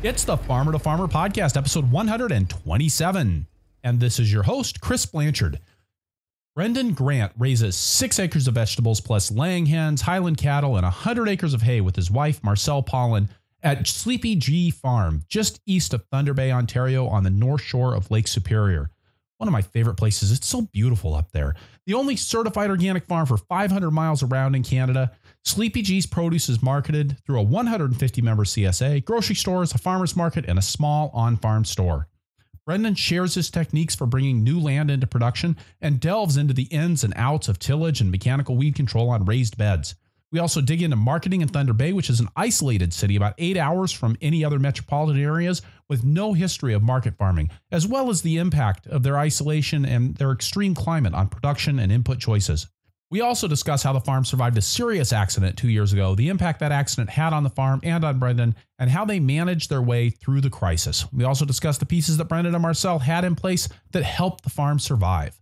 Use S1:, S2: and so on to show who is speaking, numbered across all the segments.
S1: It's the Farmer to Farmer podcast, episode 127. And this is your host, Chris Blanchard. Brendan Grant raises 6 acres of vegetables plus laying hens, Highland cattle, and 100 acres of hay with his wife, Marcelle Paulin, at Sleepy G Farm, just east of Thunder Bay, Ontario, on the north shore of Lake Superior. One of my favorite places. It's so beautiful up there. The only certified organic farm for 500 miles around in Canada. Sleepy G's produce is marketed through a 150-member CSA, grocery stores, a farmer's market, and a small on-farm store. Brendan shares his techniques for bringing new land into production and delves into the ins and outs of tillage and mechanical weed control on raised beds. We also dig into marketing in Thunder Bay, which is an isolated city about 8 hours from any other metropolitan areas with no history of market farming, as well as the impact of their isolation and their extreme climate on production and input choices. We also discuss how the farm survived a serious accident 2 years ago, the impact that accident had on the farm and on Brendan, and how they managed their way through the crisis. We also discuss the pieces that Brendan and Marcelle had in place that helped the farm survive.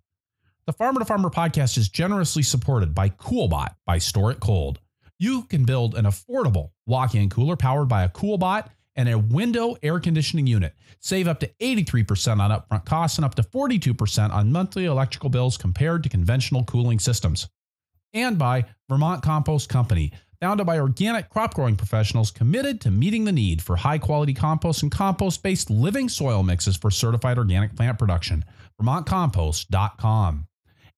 S1: The Farmer to Farmer podcast is generously supported by CoolBot by Store It Cold. You can build an affordable walk-in cooler powered by a CoolBot and a window air conditioning unit. Save up to 83% on upfront costs and up to 42% on monthly electrical bills compared to conventional cooling systems. And by Vermont Compost Company, founded by organic crop growing professionals committed to meeting the need for high-quality compost and compost-based living soil mixes for certified organic plant production. VermontCompost.com.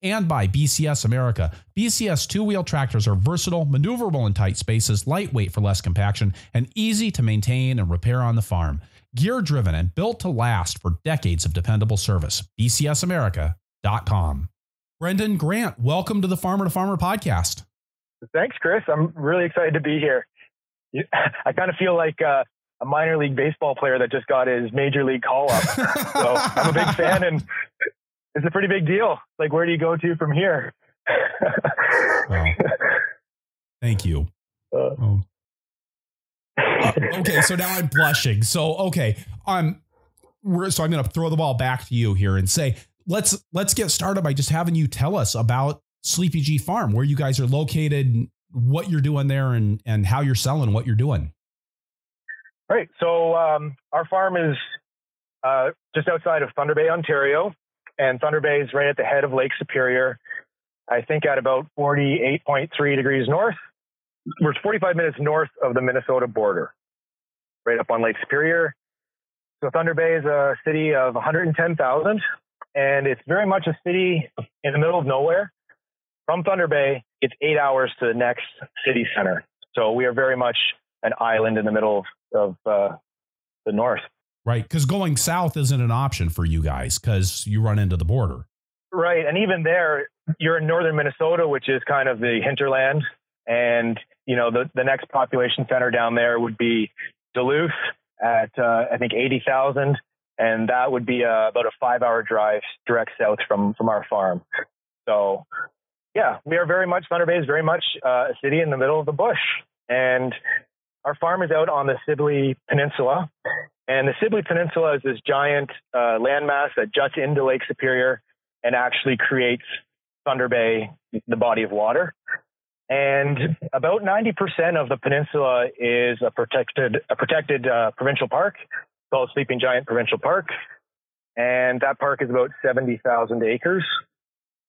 S1: And by BCS America. BCS two-wheel tractors are versatile, maneuverable in tight spaces, lightweight for less compaction, and easy to maintain and repair on the farm. Gear-driven and built to last for decades of dependable service. BCSAmerica.com. Brendan Grant, welcome to the Farmer to Farmer podcast.
S2: Thanks, Chris. I'm really excited to be here. I kind of feel like a minor league baseball player that just got his major league call-up. So I'm a big fan, and it's a pretty big deal. Like, where do you go to from here?
S1: Well, thank you. Okay, so now I'm blushing. So I'm going to throw the ball back to you here and say, let's get started by just having you tell us about Sleepy G Farm, where you guys are located, what you're doing there, and how you're selling what you're doing.
S2: All right. So our farm is just outside of Thunder Bay, Ontario, and Thunder Bay is right at the head of Lake Superior. I think at about 48.3 degrees north. We're 45 minutes north of the Minnesota border, right up on Lake Superior. So Thunder Bay is a city of 110,000. And it's very much a city in the middle of nowhere. From Thunder Bay, it's 8 hours to the next city center. So we are very much an island in the middle of the north.
S1: Right, because going south isn't an option for you guys because you run into the border.
S2: Right, and even there, you're in northern Minnesota, which is kind of the hinterland. And, you know, the next population center down there would be Duluth at, I think, 80,000. And that would be about a 5-hour drive direct south from our farm. So, yeah, we are very much, Thunder Bay is very much a city in the middle of the bush. And our farm is out on the Sibley Peninsula. And the Sibley Peninsula is this giant landmass that juts into Lake Superior and actually creates Thunder Bay, the body of water. And about 90% of the peninsula is a protected provincial park called Sleeping Giant Provincial Park. And that park is about 70,000 acres.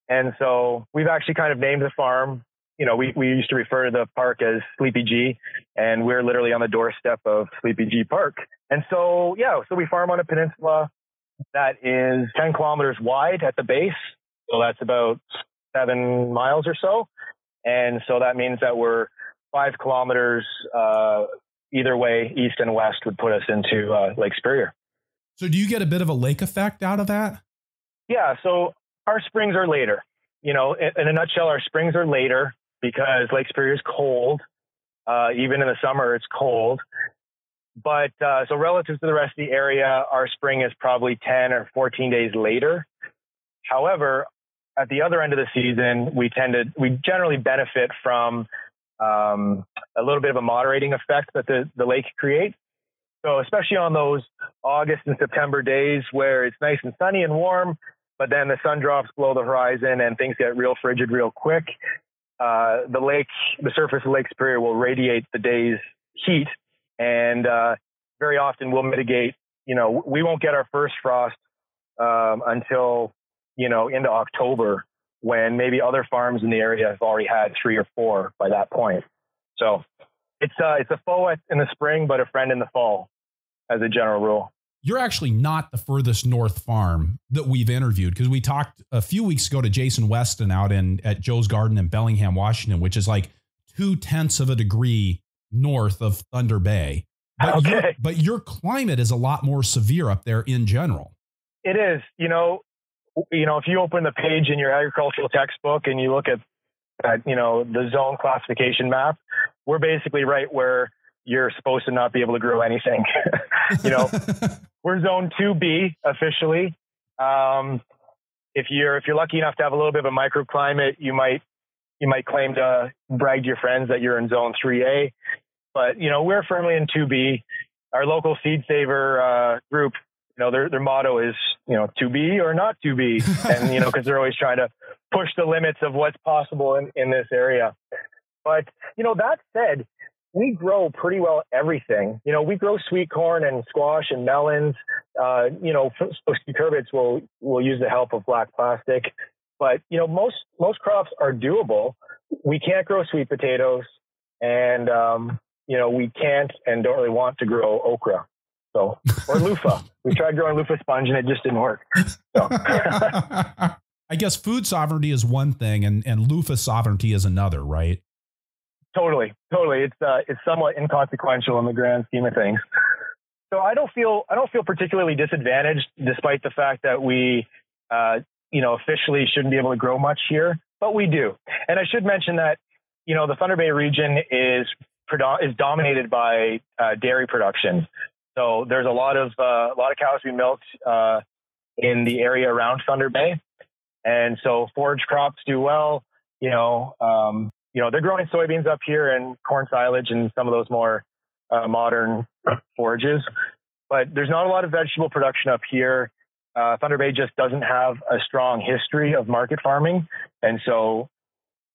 S2: And so we've actually kind of named the farm, you know, we used to refer to the park as Sleepy G, and we're literally on the doorstep of Sleepy G Park. And so, yeah, so we farm on a peninsula that is 10 kilometers wide at the base. So that's about 7 miles or so. And so that means that we're 5 kilometers either way, east and west, would put us into Lake Superior.
S1: So do you get a bit of a lake effect out of that?
S2: Yeah. So our springs are later. You know, in a nutshell, our springs are later because Lake Superior is cold. Even in the summer, it's cold. But so relative to the rest of the area, our spring is probably 10 or 14 days later. However, at the other end of the season, we generally benefit from a little bit of a moderating effect that the lake creates. So especially on those August and September days where it's nice and sunny and warm, but then the sun drops below the horizon and things get real frigid real quick, the surface of Lake Superior will radiate the day's heat. And very often we'll mitigate, we won't get our first frost until, into October, when maybe other farms in the area have already had 3 or 4 by that point. So it's a foe in the spring, but a friend in the fall, as a general rule.
S1: You're actually not the furthest north farm that we've interviewed, because we talked a few weeks ago to Jason Weston out at Joe's Garden in Bellingham, Washington, which is like 0.2 of a degree north of Thunder Bay. But,
S2: okay.
S1: but your climate is a lot more severe up there in general.
S2: It is. If you open the page in your agricultural textbook and you look at the zone classification map, we're basically right where you're supposed to not be able to grow anything. We're zone 2B officially. If you're lucky enough to have a little bit of a microclimate, you might claim to brag to your friends that you're in zone 3A. But we're firmly in 2B. Our local seed saver group, their motto is 2B or not 2B, and because they're always trying to push the limits of what's possible in this area. But that said, we grow pretty well everything. We grow sweet corn and squash and melons. Cucurbits will use the help of black plastic. But, most crops are doable. We can't grow sweet potatoes, and, we can't and don't really want to grow okra. Or loofah. We tried growing loofah sponge and it just didn't work. So.
S1: I guess food sovereignty is one thing and loofah sovereignty is another, right?
S2: Totally. It's somewhat inconsequential in the grand scheme of things. So I don't feel particularly disadvantaged, despite the fact that we, officially shouldn't be able to grow much here, but we do. And I should mention that, the Thunder Bay region is dominated by dairy production. So there's a lot of cows being milked in the area around Thunder Bay, and so forage crops do well. They're growing soybeans up here and corn silage and some of those more modern forages, but there's not a lot of vegetable production up here. Thunder Bay just doesn't have a strong history of market farming, and so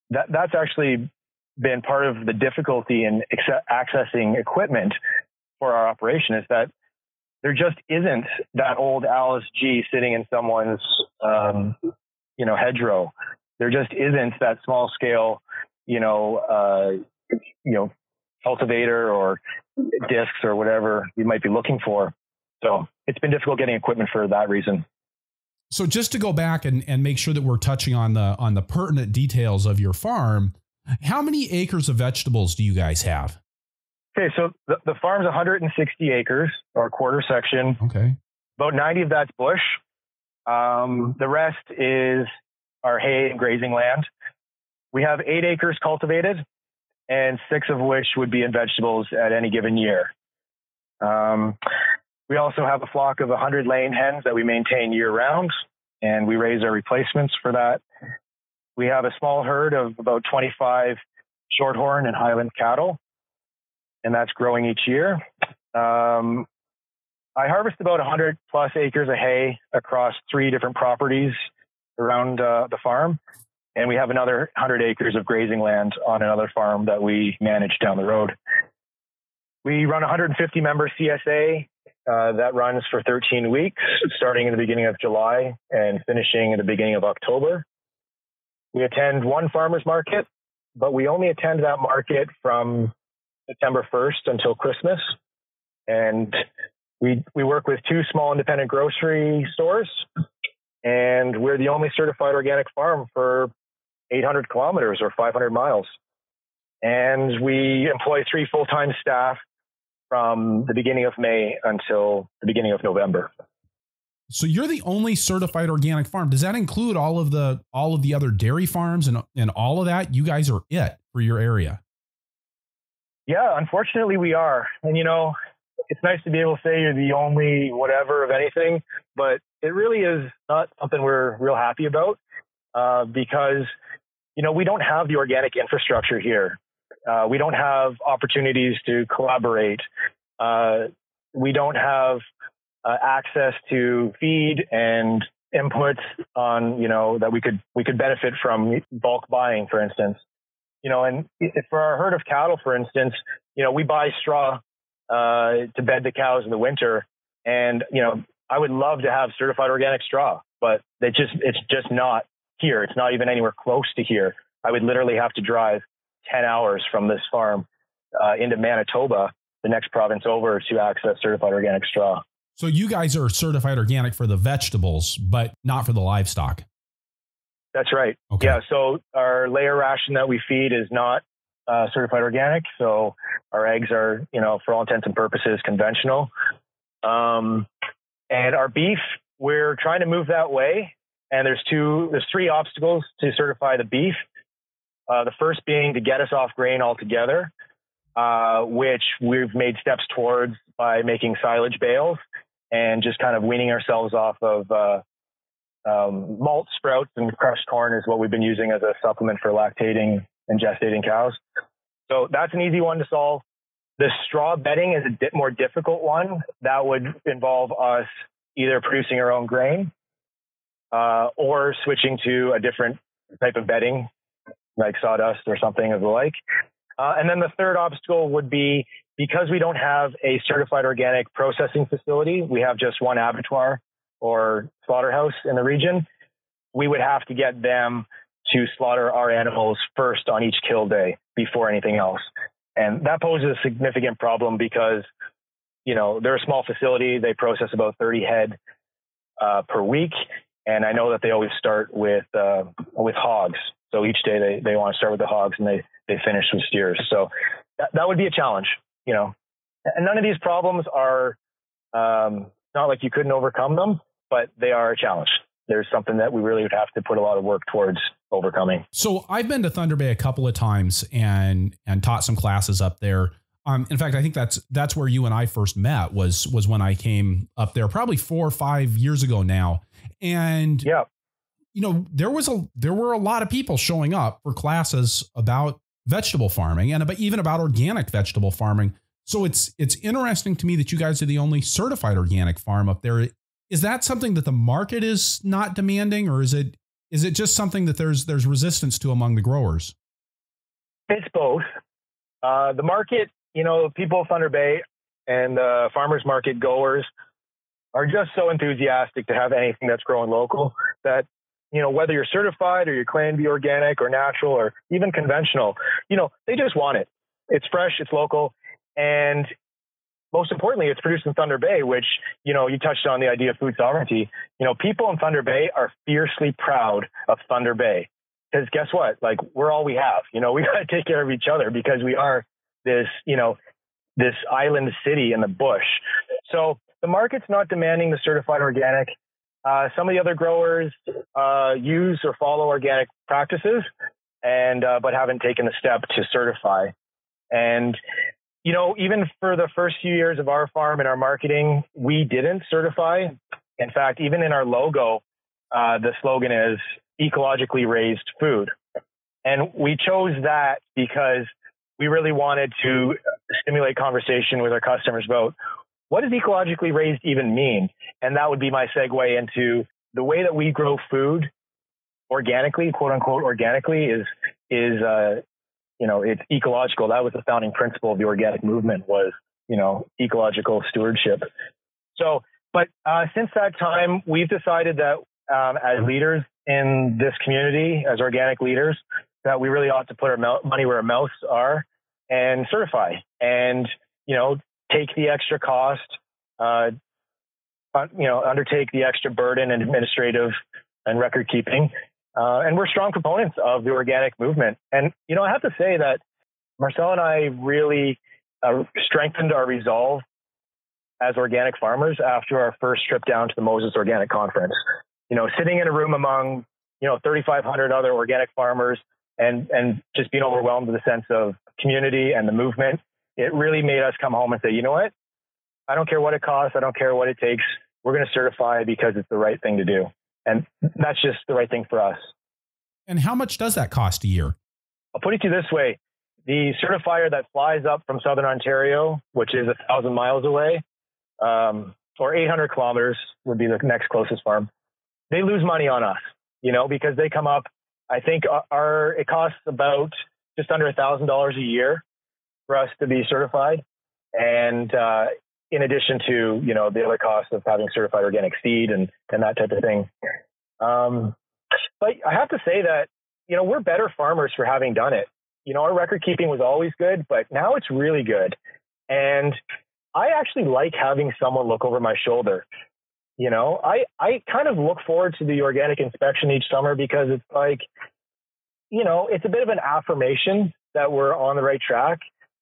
S2: that's actually been part of the difficulty in accessing equipment for our operation, is that there just isn't that old Alice G sitting in someone's, hedgerow. There just isn't that small scale, cultivator or discs or whatever you might be looking for. So it's been difficult getting equipment for that reason.
S1: So just to go back and make sure that we're touching on the pertinent details of your farm, how many acres of vegetables do you guys have?
S2: Okay, so the farm's 160 acres, or a quarter section.
S1: Okay.
S2: About 90 of that's bush. The rest is our hay and grazing land. We have 8 acres cultivated, and 6 of which would be in vegetables at any given year. We also have a flock of 100 laying hens that we maintain year round, and we raise our replacements for that. We have a small herd of about 25 shorthorn and Highland cattle, and that's growing each year. I harvest about 100 plus acres of hay across 3 different properties around the farm. And we have another 100 acres of grazing land on another farm that we manage down the road. We run a 150 member CSA that runs for 13 weeks, starting in the beginning of July and finishing in the beginning of October. We attend one farmer's market, but we only attend that market from September 1st until Christmas. And we work with 2 small independent grocery stores, and we're the only certified organic farm for 800 kilometers or 500 miles. And we employ 3 full-time staff from the beginning of May until the beginning of November.
S1: So you're the only certified organic farm. Does that include all of the other dairy farms and all of that? You guys are it for your area.
S2: Yeah, unfortunately we are. And it's nice to be able to say you're the only whatever of anything, but it really is not something we're real happy about because, we don't have the organic infrastructure here. We don't have opportunities to collaborate. We don't have access to feed and inputs on, that we could benefit from bulk buying, for instance. And for our herd of cattle, for instance, we buy straw to bed the cows in the winter. And, I would love to have certified organic straw, but it's just not here. It's not even anywhere close to here. I would literally have to drive 10 hours from this farm into Manitoba, the next province over, to access certified organic straw.
S1: So you guys are certified organic for the vegetables, but not for the livestock.
S2: That's right.
S1: Okay.
S2: Yeah. So our layer ration that we feed is not certified organic. So our eggs are, for all intents and purposes, conventional. And our beef, we're trying to move that way. And there's three obstacles to certify the beef. The first being to get us off grain altogether, which we've made steps towards by making silage bales and just kind of weaning ourselves off of malt sprouts and crushed corn is what we've been using as a supplement for lactating and gestating cows. So that's an easy one to solve. The straw bedding is a bit more difficult one. That would involve us either producing our own grain or switching to a different type of bedding, like sawdust or something of the like. And then the third obstacle would be, because we don't have a certified organic processing facility, we have just one abattoir or slaughterhouse in the region, we would have to get them to slaughter our animals first on each kill day before anything else. And that poses a significant problem because, they're a small facility. They process about 30 head per week. And I know that they always start with hogs. So each day they want to start with the hogs and they finish with steers. So that would be a challenge, And none of these problems are not like you couldn't overcome them, but they are a challenge. There's something that we really would have to put a lot of work towards overcoming.
S1: So I've been to Thunder Bay a couple of times and taught some classes up there. In fact, I think that's where you and I first met was when I came up there probably 4 or 5 years ago now. And
S2: yeah,
S1: there were a lot of people showing up for classes about vegetable farming and even about organic vegetable farming. So it's interesting to me that you guys are the only certified organic farm up there. Is that something that the market is not demanding, or is it just something that there's resistance to among the growers?
S2: It's both. The market, people of Thunder Bay and the farmers market goers are just so enthusiastic to have anything that's growing local that, whether you're certified or you claim to be organic or natural or even conventional, they just want it. It's fresh, it's local, and most importantly, it's produced in Thunder Bay, which, you touched on the idea of food sovereignty. People in Thunder Bay are fiercely proud of Thunder Bay because guess what? Like, we're all we have. We got to take care of each other because we are this island city in the bush. So the market's not demanding the certified organic. Some of the other growers use or follow organic practices but haven't taken the step to certify. And even for the first few years of our farm and our marketing, we didn't certify. In fact, even in our logo, the slogan is ecologically raised food. And we chose that because we really wanted to stimulate conversation with our customers about what does ecologically raised even mean? And that would be my segue into the way that we grow food organically, quote unquote, organically is it's ecological. That was the founding principle of the organic movement was, ecological stewardship. So, but since that time, we've decided that as leaders in this community, as organic leaders, that we really ought to put our money where our mouths are and certify and, take the extra cost, undertake the extra burden and administrative and record keeping. And we're strong proponents of the organic movement. And, I have to say that Marcelle and I really strengthened our resolve as organic farmers after our first trip down to the Moses Organic Conference. Sitting in a room among, 3,500 other organic farmers and just being overwhelmed with a sense of community and the movement, it really made us come home and say, you know what? I don't care what it costs. I don't care what it takes. We're going to certify because it's the right thing to do. And that's just the right thing for us.
S1: And how much does that cost a year?
S2: I'll put it to you this way. The certifier that flies up from Southern Ontario, which is 1,000 miles away, or 800 kilometers would be the next closest farm, they lose money on us, because they come up. I think it costs about just under $1,000 a year for us to be certified. And in addition to, you know, the other costs of having certified organic seed and that type of thing. But I have to say that, you know, we're better farmers for having done it. You know, our record keeping was always good, but now it's really good. And I actually like having someone look over my shoulder. You know, I kind of look forward to the organic inspection each summer because it's like, you know, it's a bit of an affirmation that we're on the right track.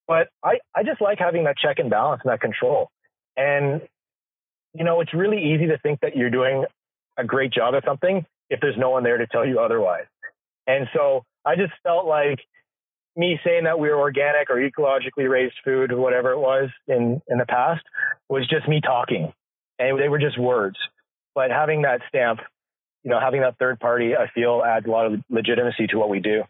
S2: But I just like having that check and balance and that control. And, you know, it's really easy to think that you're doing a great job at something if there's no one there to tell you otherwise. And so I just felt like me saying that we were organic or ecologically raised food or whatever it was in the past was just me talking. And they were just words. But having that stamp, you know, having that third party, I feel adds a lot of legitimacy to what we do.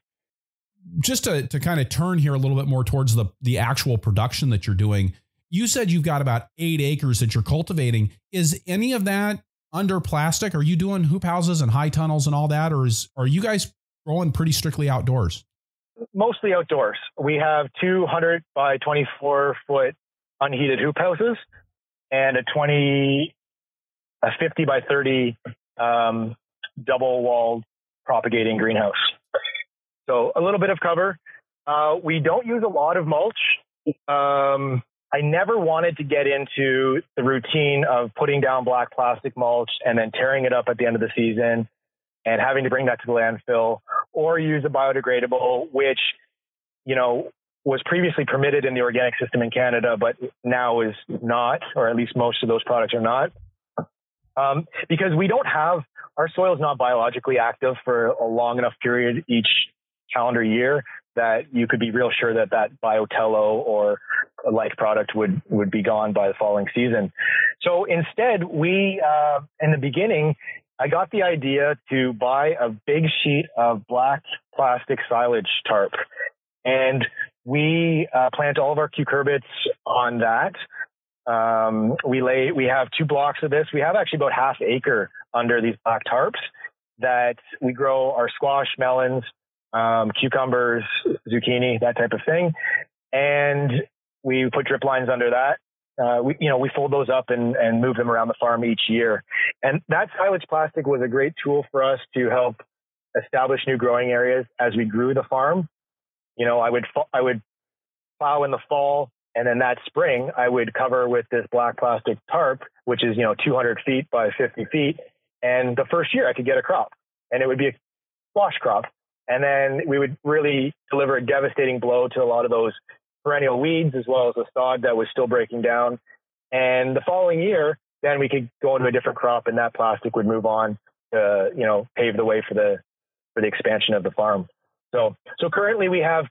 S1: Just to kind of turn here a little bit more towards the actual production that you're doing, you said you've got about 8 acres that you're cultivating. Is any of that under plastic? Are you doing hoop houses and high tunnels and all that? Or are you guys growing pretty strictly outdoors?
S2: Mostly outdoors. We have 200 by 24 foot unheated hoop houses and a 50 by 30 double walled propagating greenhouse. So a little bit of cover. We don't use a lot of mulch. I never wanted to get into the routine of putting down black plastic mulch and then tearing it up at the end of the season and having to bring that to the landfill, or use a biodegradable, which, you know, was previously permitted in the organic system in Canada, but now is not, or at least most of those products are not. Because we don't have, our soil is not biologically active for a long enough period each calendar year that you could be real sure that biotello or a like product would be gone by the following season. So instead, we, in the beginning, I got the idea to buy a big sheet of black plastic silage tarp, and we plant all of our cucurbits on that. We have 2 blocks of this. We have actually about half acre under these black tarps that we grow our squash, melons, cucumbers, zucchini, that type of thing. And we put drip lines under that. We fold those up and move them around the farm each year. And that silage plastic was a great tool for us to help establish new growing areas as we grew the farm. You know, I would plow in the fall, and then that spring I would cover with this black plastic tarp, which is, 200 feet by 50 feet. And the first year I could get a crop, and it would be a squash crop. And then we would really deliver a devastating blow to a lot of those perennial weeds, as well as the sod that was still breaking down. And the following year, then we could go into a different crop, and that plastic would move on to, pave the way for the expansion of the farm. So currently we have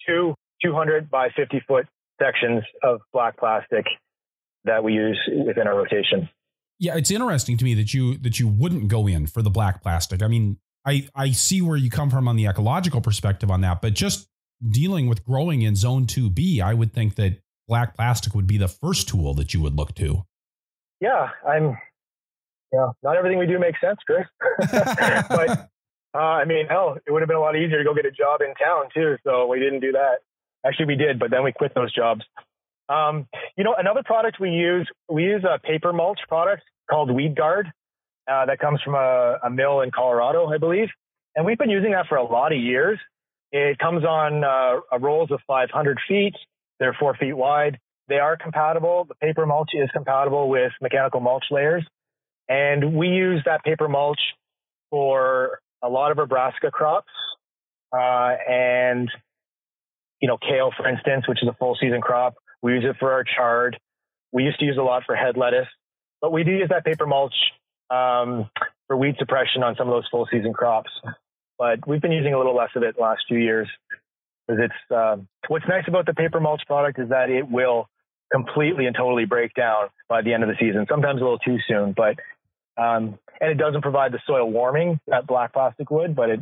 S2: 200 by 50 foot sections of black plastic that we use within our rotation.
S1: Yeah, it's interesting to me that you wouldn't go in for the black plastic. I mean, I see where you come from on the ecological perspective on that, but just dealing with growing in zone 2B, I would think that black plastic would be the first tool that you would look to.
S2: Yeah, not everything we do makes sense, Chris. But hell, it would have been a lot easier to go get a job in town too. So we didn't do that. Actually, we did, but then we quit those jobs. Another product we use a paper mulch product called Weed Guard that comes from a mill in Colorado, I believe. And we've been using that for a lot of years. It comes on rolls of 500 feet. They're 4 feet wide. They are compatible. The paper mulch is compatible with mechanical mulch layers. And we use that paper mulch for a lot of our brassica crops. Kale, for instance, which is a full season crop. We use it for our chard. We used to use a lot for head lettuce, but we do use that paper mulch for weed suppression on some of those full season crops. But we've been using a little less of it the last few years. Because it's what's nice about the paper mulch product is that it will completely and totally break down by the end of the season. Sometimes a little too soon, but and it doesn't provide the soil warming that black plastic would, but it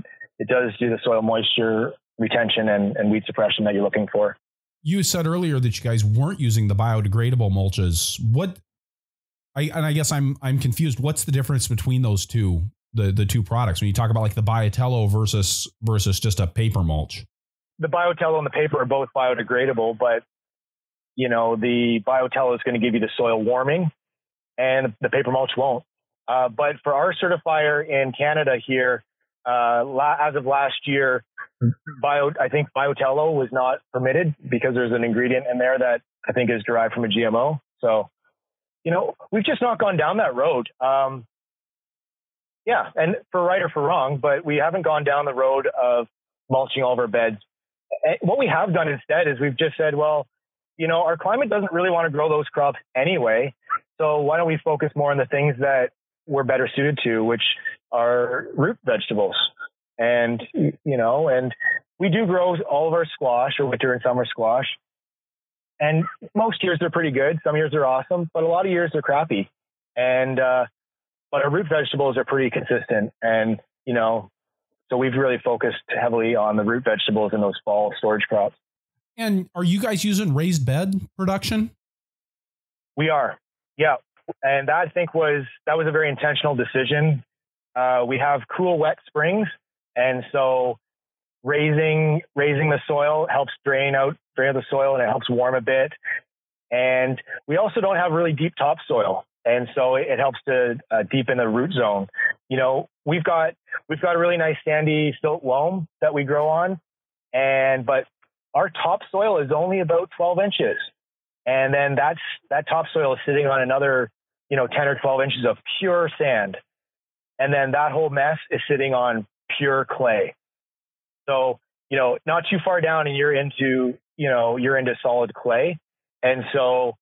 S2: does do the soil moisture retention and weed suppression that you're looking for.
S1: You said earlier that you guys weren't using the biodegradable mulches. I guess I'm confused. What's the difference between those two, the two products, when you talk about like the Biotello versus just a paper mulch?
S2: The Biotello and the paper are both biodegradable, but the BioTello is going to give you the soil warming, and the paper mulch won't. But for our certifier in Canada here, as of last year, I think BioTello was not permitted because there's an ingredient in there that I think is derived from a GMO. So, we've just not gone down that road. Yeah, and for right or for wrong, but we haven't gone down the road of mulching all of our beds. And what we have done instead is we've just said, well, our climate doesn't really want to grow those crops anyway. So why don't we focus more on the things that we're better suited to, which are root vegetables. And, and we do grow all of our squash, or winter and summer squash. And most years they're pretty good. Some years they're awesome, but a lot of years they're crappy. And, but our root vegetables are pretty consistent. And, so we've really focused heavily on the root vegetables in those fall storage crops.
S1: And are you guys using raised bed production?
S2: We are. Yeah. And that, I think, was a very intentional decision. We have cool, wet springs. And so raising the soil helps drain out the soil, and it helps warm a bit. And we also don't have really deep topsoil. And so it helps to deepen the root zone. We've got a really nice sandy silt loam that we grow on, but our topsoil is only about 12 inches. And then that topsoil is sitting on another, 10 or 12 inches of pure sand. And then that whole mess is sitting on pure clay. So, not too far down and you're into solid clay. And so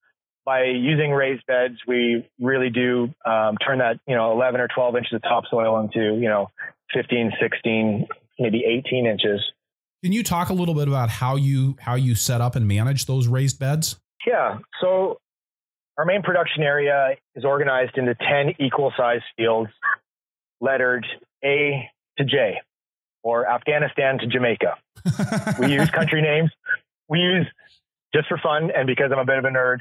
S2: by using raised beds, we really do turn that, 11 or 12 inches of topsoil into, 15, 16, maybe 18 inches.
S1: Can you talk a little bit about how you set up and manage those raised beds?
S2: Yeah. So our main production area is organized into 10 equal sized fields, lettered A to J, or Afghanistan to Jamaica. We use country names. We use, just for fun, and because I'm a bit of a nerd,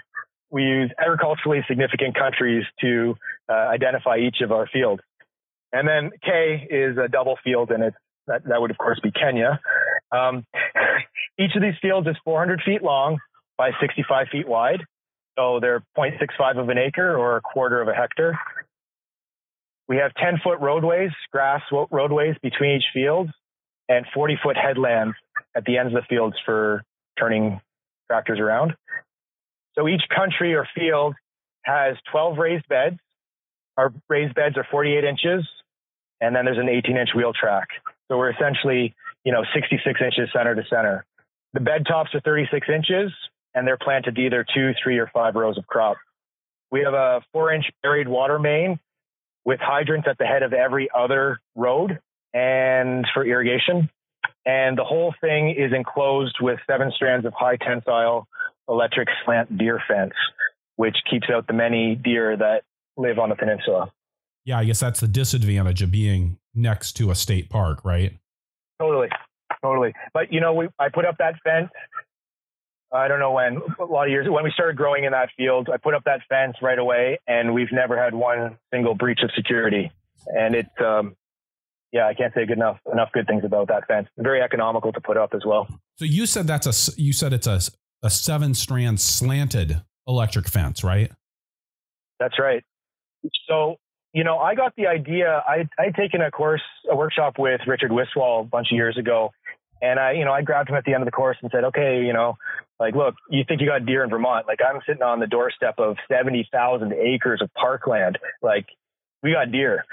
S2: we use agriculturally significant countries to identify each of our fields. And then K is a double field, and that would, of course, be Kenya. Each of these fields is 400 feet long by 65 feet wide. So they're 0.65 of an acre, or a quarter of a hectare. We have 10-foot roadways, grass roadways between each field, and 40-foot headlands at the ends of the fields for turning tractors around. So each country or field has 12 raised beds. Our raised beds are 48 inches, and then there's an 18-inch wheel track. So we're essentially, 66 inches center to center. The bed tops are 36 inches, and they're planted either 2, 3, or 5 rows of crop. We have a 4-inch buried water main with hydrants at the head of every other road and for irrigation. And the whole thing is enclosed with 7 strands of high tensile electric slant deer fence, which keeps out the many deer that live on the peninsula.
S1: Yeah, I guess that's the disadvantage of being next to a state park, right? Totally.
S2: But, I put up that fence, I don't know when, a lot of years, when we started growing in that field, I put up that fence right away, and we've never had one single breach of security. And it, I can't say enough good things about that fence. Very economical to put up as well.
S1: So you said it's a 7-strand slanted electric fence, right?
S2: That's right. So, I got the idea. I'd taken a workshop with Richard Wiswall a bunch of years ago. And I grabbed him at the end of the course and said, okay, look, you think you got deer in Vermont? Like, I'm sitting on the doorstep of 70,000 acres of parkland. Like, we got deer.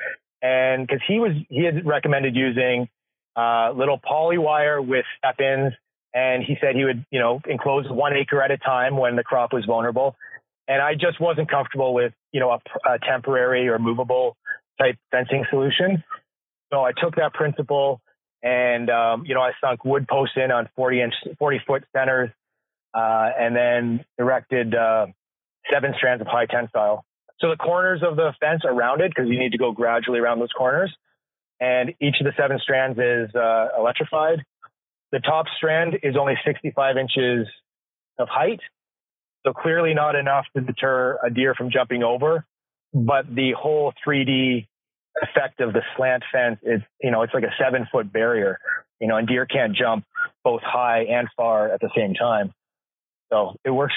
S2: And because he had recommended using little poly wire with step-ins, and he said he would, enclose 1 acre at a time when the crop was vulnerable. And I just wasn't comfortable with, a temporary or movable type fencing solution. So I took that principle and, I sunk wood posts in on 40-foot centers, and then erected 7 strands of high tensile. So the corners of the fence are rounded because you need to go gradually around those corners. And each of the 7 strands is electrified. The top strand is only 65 inches of height. So clearly not enough to deter a deer from jumping over. But the whole 3D effect of the slant fence is, it's like a 7-foot barrier, and deer can't jump both high and far at the same time. So it works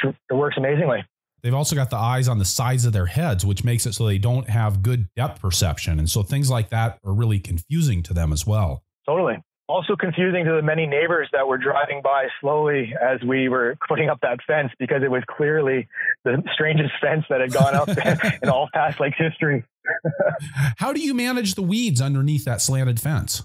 S2: amazingly.
S1: They've also got the eyes on the sides of their heads, which makes it so they don't have good depth perception. And so things like that are really confusing to them as well.
S2: Totally. Also confusing to the many neighbors that were driving by slowly as we were putting up that fence, because it was clearly the strangest fence that had gone up in all past Lakes history.
S1: How do you manage the weeds underneath that slanted fence?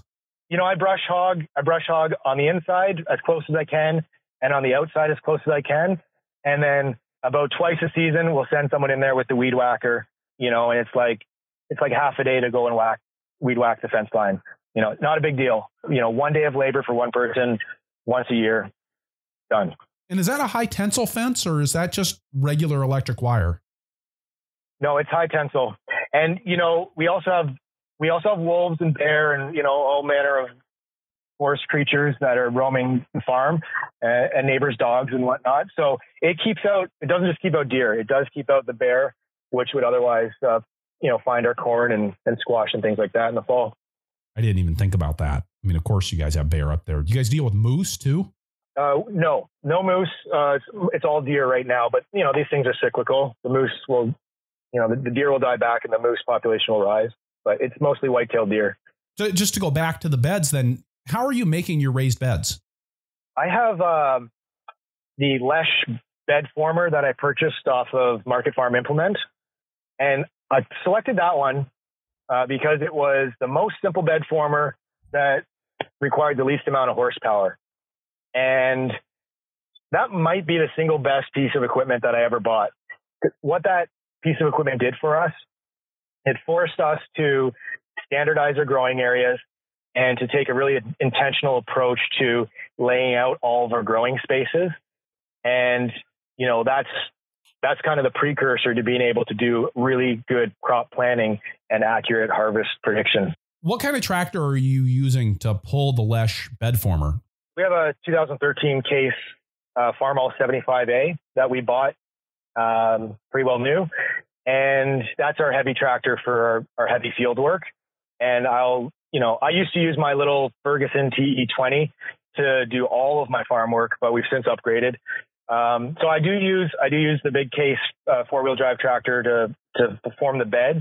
S2: I brush hog on the inside as close as I can, and on the outside as close as I can. And then about twice a season, we'll send someone in there with the weed whacker, and it's like half a day to go and weed whack the fence line. Not a big deal. 1 day of labor for one person once a year, done.
S1: And is that a high tensile fence, or is that just regular electric wire?
S2: No, it's high tensile. And, we also have wolves and bear and, all manner of forest creatures that are roaming the farm, and neighbors' dogs and whatnot. So it doesn't just keep out deer. It does keep out the bear, which would otherwise, find our corn and squash and things like that in the fall.
S1: I didn't even think about that. I mean, of course you guys have bear up there. Do you guys deal with moose too?
S2: No moose. It's all deer right now, but these things are cyclical. The moose will, the deer will die back and the moose population will rise, but it's mostly white-tailed deer.
S1: So just to go back to the beds then, how are you making your raised beds?
S2: I have the Lesh bed former that I purchased off of Market Farm Implement, and I selected that one because it was the most simple bed former that required the least amount of horsepower. And that might be the single best piece of equipment that I ever bought. What that piece of equipment did for us, it forced us to standardize our growing areas and to take a really intentional approach to laying out all of our growing spaces. And, that's kind of the precursor to being able to do really good crop planning and accurate harvest prediction.
S1: What kind of tractor are you using to pull the Lesh bed former?
S2: We have a 2013 Case Farmall 75A that we bought pretty well new. And that's our heavy tractor for our heavy field work. And I used to use my little Ferguson TE20 to do all of my farm work, but we've since upgraded. So I do use the big Case 4-wheel drive tractor to perform the beds.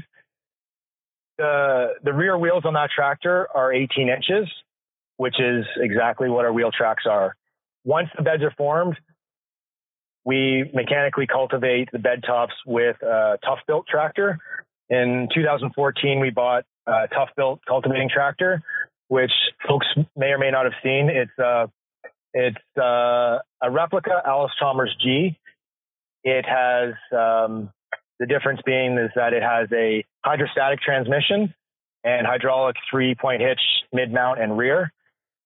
S2: The rear wheels on that tractor are 18 inches, which is exactly what our wheel tracks are. Once the beds are formed, we mechanically cultivate the bed tops with a Tough Built tractor. In 2014, we bought a Tough Built cultivating tractor, which folks may or may not have seen. It's a replica Alice Chalmers G. It has the difference being is that it has a hydrostatic transmission and hydraulic 3-point hitch mid-mount and rear.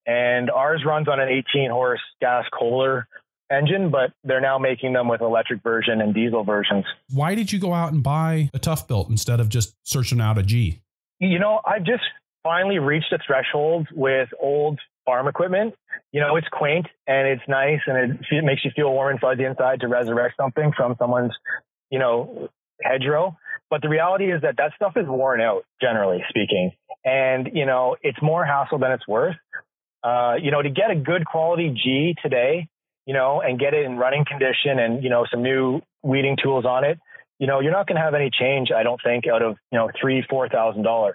S2: And ours runs on an 18-horse gas Kohler engine, but they're now making them with electric version and diesel versions.
S1: Why did you go out and buy a Tough Built instead of just searching out a G?
S2: I've just finally reached a threshold with old farm equipment. It's quaint and it's nice and it makes you feel warm and fuzzy inside to resurrect something from someone's, hedgerow. But the reality is that stuff is worn out, generally speaking. And, it's more hassle than it's worth. To get a good quality G today, and get it in running condition and, some new weeding tools on it, you're not going to have any change, I don't think, out of, $3,000-$4,000.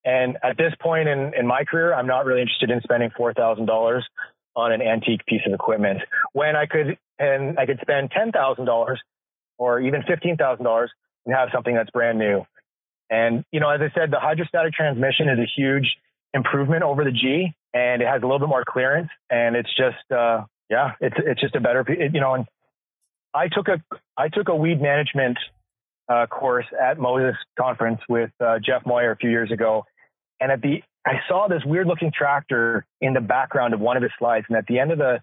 S2: And at this point in my career, I'm not really interested in spending $4,000 on an antique piece of equipment when I could spend $10,000 or even $15,000 and have something that's brand new. And, as I said, the hydrostatic transmission is a huge improvement over the G, and it has a little bit more clearance, and it's just, it's just a better, and I took a weed management course at Moses conference with Jeff Moyer a few years ago. And I saw this weird looking tractor in the background of one of his slides. And at the end of the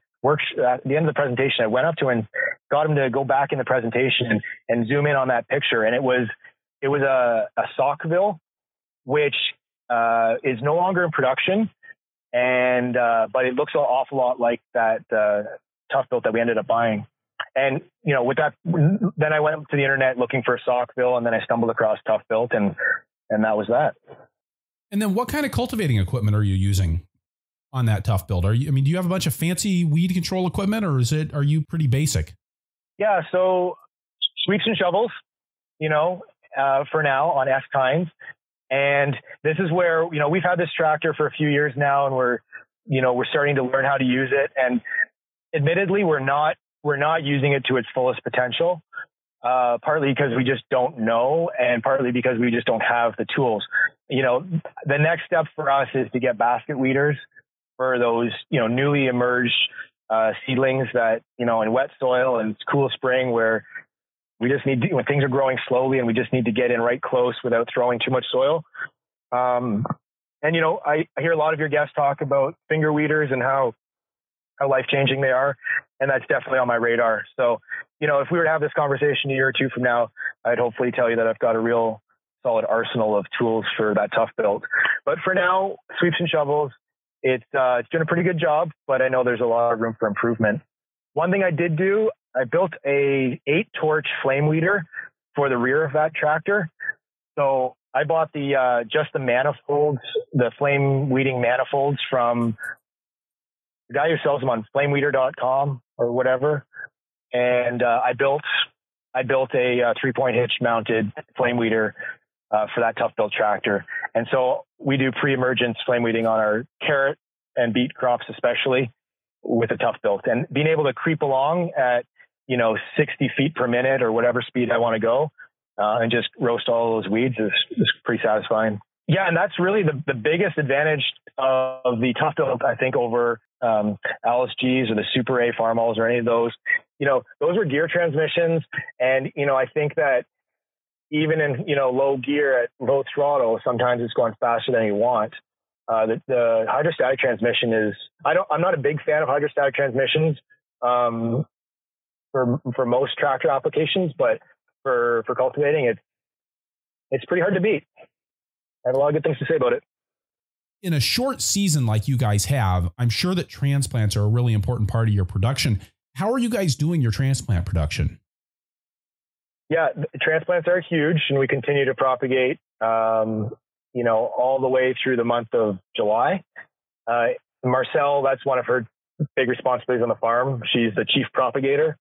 S2: presentation, I went up to him and got him to go back in the presentation and zoom in on that picture. And it was a Saukville, which is no longer in production. And, but it looks an awful lot like that Tough Built that we ended up buying. And, with that, then I went to the internet looking for Saukville, and then I stumbled across Tough Built, and that was that.
S1: And then what kind of cultivating equipment are you using on that Tough Built? Do you have a bunch of fancy weed control equipment, or are you pretty basic?
S2: Yeah. So sweeps and shovels, for now on S tines. And this is where, we've had this tractor for a few years now, and we're starting to learn how to use it. And admittedly, we're not using it to its fullest potential, partly because we just don't know, and partly because we just don't have the tools. The next step for us is to get basket weeders for those, newly emerged seedlings that, in wet soil and cool spring, where we just need to, when things are growing slowly, and we just need to get in right close without throwing too much soil. I hear a lot of your guests talk about finger weeders and how life-changing they are. And that's definitely on my radar. So, if we were to have this conversation a year or two from now, I'd hopefully tell you that I've got a real solid arsenal of tools for that tough build. But for now, sweeps and shovels, it's doing a pretty good job, but I know there's a lot of room for improvement. One thing I did do, I built a 8-torch flame weeder for the rear of that tractor. So I bought just the manifolds, the flame weeding manifolds from the guy who sells them on flameweeder.com or whatever. And I built a 3-point hitch mounted flame weeder for that tough build tractor. And so we do pre-emergence flame weeding on our carrot and beet crops, especially with a tough build, and being able to creep along at, 60 feet per minute or whatever speed I want to go, and just roast all those weeds is pretty satisfying. Yeah. And that's really the biggest advantage of the tough build, I think, over LSGs or the Super A Farmalls or any of those. Those are gear transmissions. And, I think that even in, low gear at low throttle, sometimes it's going faster than you want. The hydrostatic transmission I'm not a big fan of hydrostatic transmissions for most tractor applications, but for cultivating, it's pretty hard to beat. I have a lot of good things to say about it.
S1: In a short season like you guys have, I'm sure that transplants are a really important part of your production. How are you guys doing your transplant production?
S2: Yeah, transplants are huge, and we continue to propagate, all the way through the month of July. Marcelle, that's one of her big responsibilities on the farm. She's the chief propagator,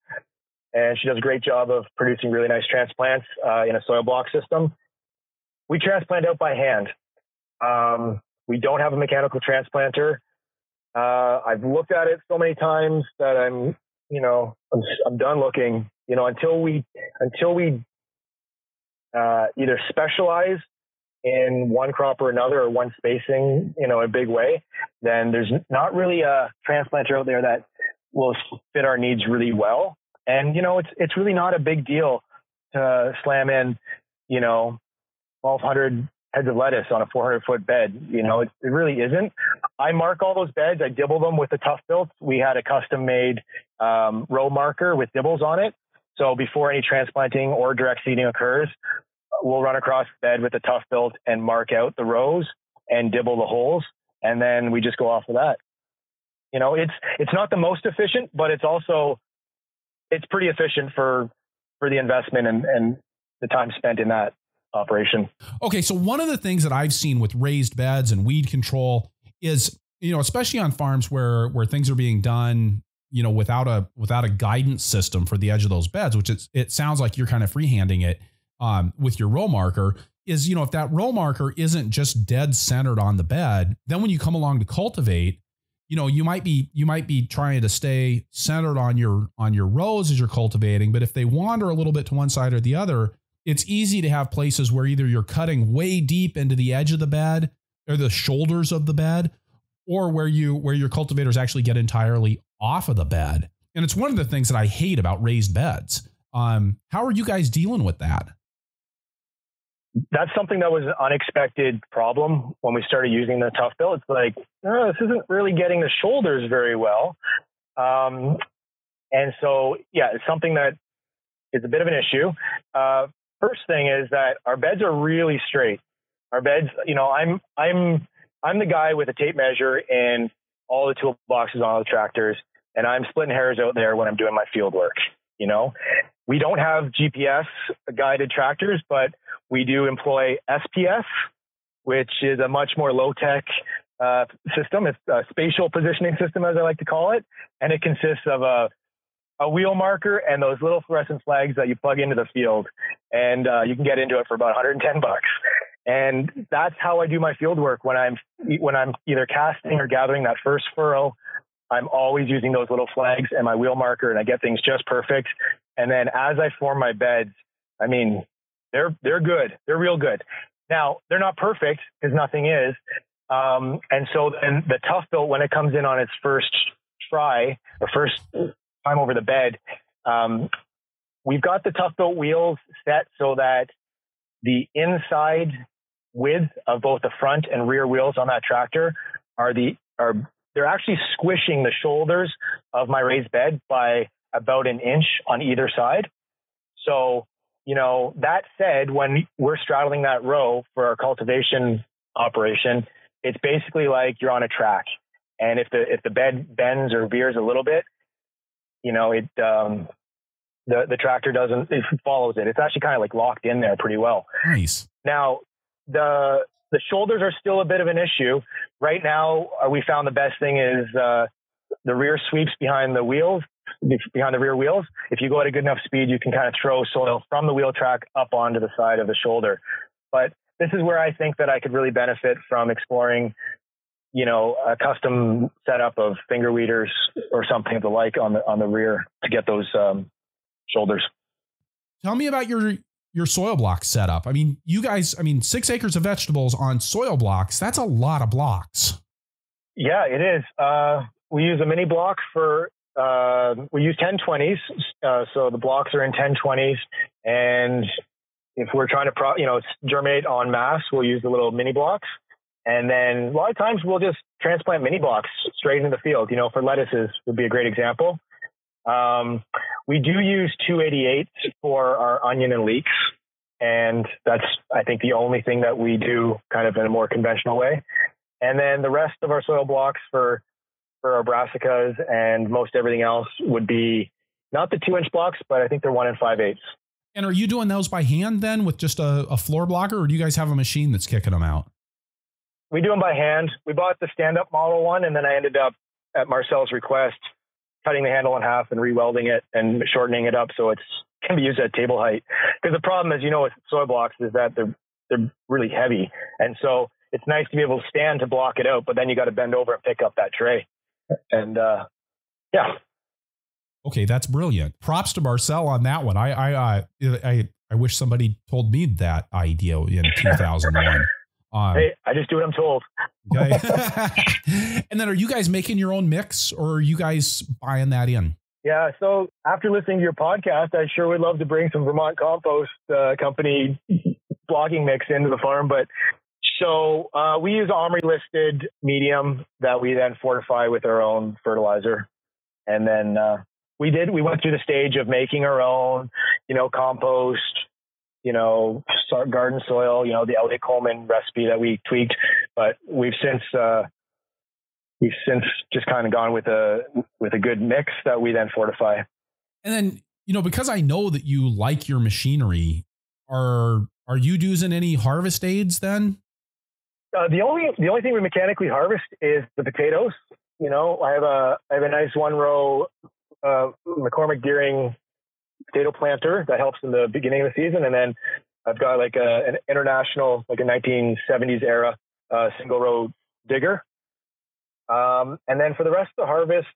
S2: and she does a great job of producing really nice transplants in a soil block system. We transplant out by hand. We don't have a mechanical transplanter. I've looked at it so many times that I'm done looking. Until we either specialize in one crop or another, or one spacing, in a big way, then there's not really a transplanter out there that will fit our needs really well. And, it's really not a big deal to slam in, 1,200 heads of lettuce on a 400-foot bed. It really isn't. I mark all those beds. I dibble them with the tough built. We had a custom made row marker with dibbles on it. So before any transplanting or direct seeding occurs, we'll run across the bed with the tough built and mark out the rows and dibble the holes. And then we just go off of that. It's not the most efficient, but it's pretty efficient for the investment and the time spent in that operation.
S1: Okay. So one of the things that I've seen with raised beds and weed control is, especially on farms where things are being done, without a guidance system for the edge of those beds, which it sounds like you're kind of freehanding it with your row marker, is, if that row marker isn't just dead centered on the bed, then when you come along to cultivate, you might be trying to stay centered on your rows as you're cultivating. But if they wander a little bit to one side or the other, it's easy to have places where either you're cutting way deep into the edge of the bed or the shoulders of the bed, or where your cultivators actually get entirely off of the bed. And it's one of the things that I hate about raised beds. How are you guys dealing with that?
S2: That's something that was an unexpected problem when we started using the tough build. It's like, this isn't really getting the shoulders very well. And so, yeah, it's something that is a bit of an issue. First thing is that our beds are really straight. Our beds, I'm the guy with a tape measure and all the toolboxes on all the tractors, and I'm splitting hairs out there when I'm doing my field work. We don't have GPS guided tractors, but we do employ SPS, which is a much more low tech system. It's a spatial positioning system, as I like to call it. And it consists of a a wheel marker and those little fluorescent flags that you plug into the field, and you can get into it for about $110. And that's how I do my field work when I'm either casting or gathering that first furrow. I'm always using those little flags and my wheel marker, and I get things just perfect. And then as I form my beds, I mean, they're good. They're real good. Now, they're not perfect because nothing is. And so then the tough built, when it comes in on its first try, or first time over the bed, we've got the tough built wheels set so that the inside width of both the front and rear wheels on that tractor they're actually squishing the shoulders of my raised bed by about an inch on either side. So, that said, when we're straddling that row for our cultivation operation, it's basically like you're on a track. And if the bed bends or veers a little bit, the tractor it follows it. It's actually kind of like locked in there pretty well.
S1: Nice.
S2: Now, the shoulders are still a bit of an issue. Right now, we found the best thing is the rear sweeps behind the rear wheels. If you go at a good enough speed, you can kind of throw soil from the wheel track up onto the side of the shoulder. But this is where I think that I could really benefit from exploring, a custom setup of finger weeders or something of the like on the rear to get those shoulders.
S1: Tell me about your soil block setup. I mean, 6 acres of vegetables on soil blocks, that's a lot of blocks. Yeah,
S2: it is. We use a mini block we use 1020s. So the blocks are in 1020s. And if we're trying to, germinate en masse, we'll use the little mini blocks. And then a lot of times we'll just transplant mini blocks straight into the field. For lettuces would be a great example. We do use 288s for our onion and leeks. And that's, I think, the only thing that we do kind of in a more conventional way. And then the rest of our soil blocks for our brassicas and most everything else would be not the 2-inch blocks, but I think they're 1 5/8.
S1: And are you doing those by hand then with just a floor blocker, or do you guys have a machine that's kicking them out?
S2: We do them by hand. We bought the stand-up model one, and then I ended up, at Marcelle's request, cutting the handle in half and re-welding it and shortening it up so it can be used at table height. Because the problem, as you know, with soil blocks is that they're really heavy. And so it's nice to be able to stand to block it out, but then you got to bend over and pick up that tray. And yeah.
S1: Okay, that's brilliant. Props to Marcelle on that one. I wish somebody told me that idea in 2001.
S2: Hey, I just do what I'm told.
S1: Okay. And then are you guys making your own mix, or are you guys buying that in?
S2: Yeah. So after listening to your podcast, I sure would love to bring some Vermont Compost Company blogging mix into the farm. But so we use OMRI listed medium that we then fortify with our own fertilizer. And then we went through the stage of making our own, compost, garden soil, the Elliott Coleman recipe that we tweaked, but we've since just kind of gone with a good mix that we then fortify.
S1: And then, because I know that you like your machinery, are you using any harvest aids then?
S2: The only thing we mechanically harvest is the potatoes. I have a nice 1-row McCormick Deering potato planter that helps in the beginning of the season. And then I've got like an international, like a 1970s era single row digger. And then for the rest of the harvest,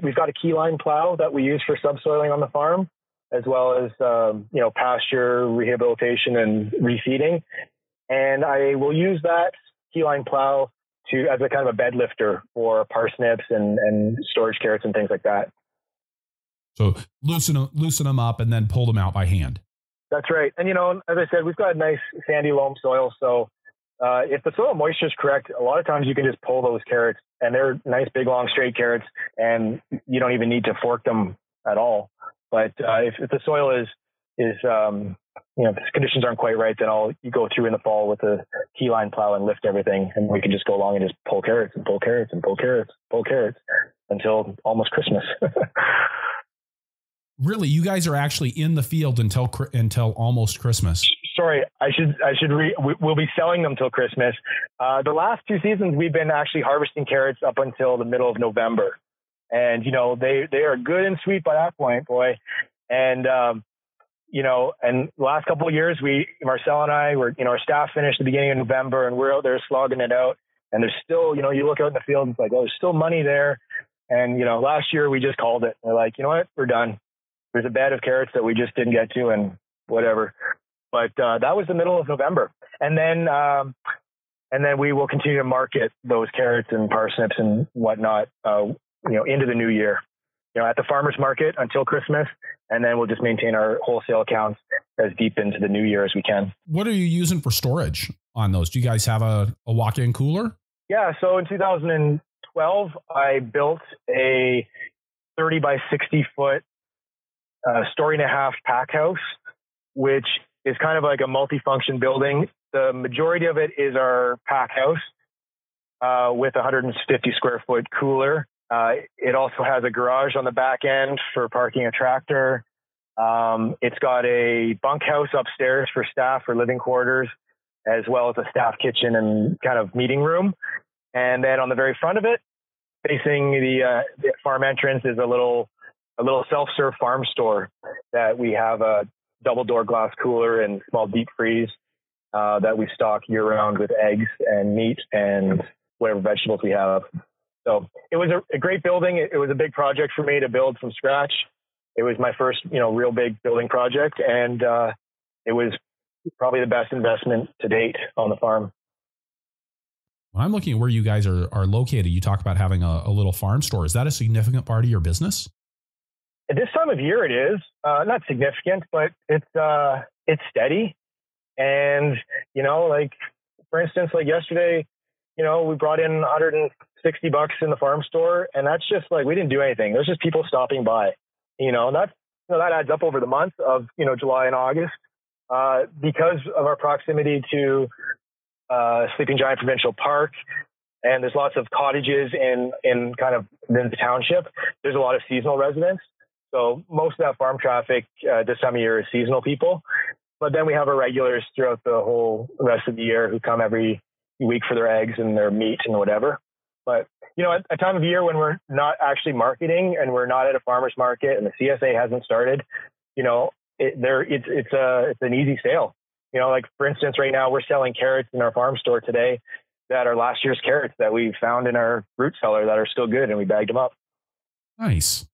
S2: we've got a keyline plow that we use for subsoiling on the farm, as well as, pasture rehabilitation and refeeding. And I will use that keyline plow as a kind of a bed lifter for parsnips and storage carrots and things like that.
S1: So loosen them up and then pull them out by hand.
S2: That's right. And, as I said, we've got nice sandy loam soil. So if the soil moisture is correct, a lot of times you can just pull those carrots, and they're nice, big, long, straight carrots, and you don't even need to fork them at all. But if the soil is if the conditions aren't quite right, then you go through in the fall with a keyline plow and lift everything, and we can just go along and just pull carrots and pull carrots and pull carrots, pull carrots until almost Christmas.
S1: Really, you guys are actually in the field until almost Christmas.
S2: Sorry, we'll be selling them till Christmas. The last 2 seasons, we've been actually harvesting carrots up until the middle of November. And, they are good and sweet by that point, boy. And, and the last couple of years, Marcelle and I were, our staff finished the beginning of November, and we're out there slogging it out. And there's still, you look out in the field and it's like, oh, there's still money there. And, last year we just called it. We're like, you know what? We're done. There's a bed of carrots that we just didn't get to and whatever. But that was the middle of November. And then we will continue to market those carrots and parsnips and whatnot, into the new year, at the farmer's market until Christmas. And then we'll just maintain our wholesale accounts as deep into the new year as we can.
S1: What are you using for storage on those? Do you guys have a walk-in cooler?
S2: Yeah. So in 2012, I built a 30 by 60 foot story and a half pack house, which is kind of like a multifunction building. The majority of it is our pack house with a 150 square foot cooler. It also has a garage on the back end for parking a tractor. It's got a bunkhouse upstairs for staff for living quarters, as well as a staff kitchen and kind of meeting room. And then on the very front of it, facing the farm entrance, is a little self-serve farm store that we have a double door glass cooler and small deep freeze that we stock year round with eggs and meat and whatever vegetables we have. So it was a great building. It was a big project for me to build from scratch. It was my first, real big building project. And it was probably the best investment to date on the farm.
S1: When I'm looking at where you guys are located, you talk about having a little farm store. Is that a significant part of your business?
S2: At this time of year, it is not significant, but it's steady. And, for instance, like yesterday, we brought in $160 in the farm store, and that's just like, we didn't do anything. There's just people stopping by, that adds up over the month of, July and August, because of our proximity to Sleeping Giant Provincial Park. And there's lots of cottages in kind of in the township. There's a lot of seasonal residents. So most of that farm traffic this time of year is seasonal people. But then we have our regulars throughout the whole rest of the year who come every week for their eggs and their meat and whatever. But, at a time of year when we're not actually marketing and we're not at a farmer's market and the CSA hasn't started, it's an easy sale. Like for instance, right now we're selling carrots in our farm store today that are last year's carrots that we found in our root cellar that are still good, and we bagged them up.
S1: Nice.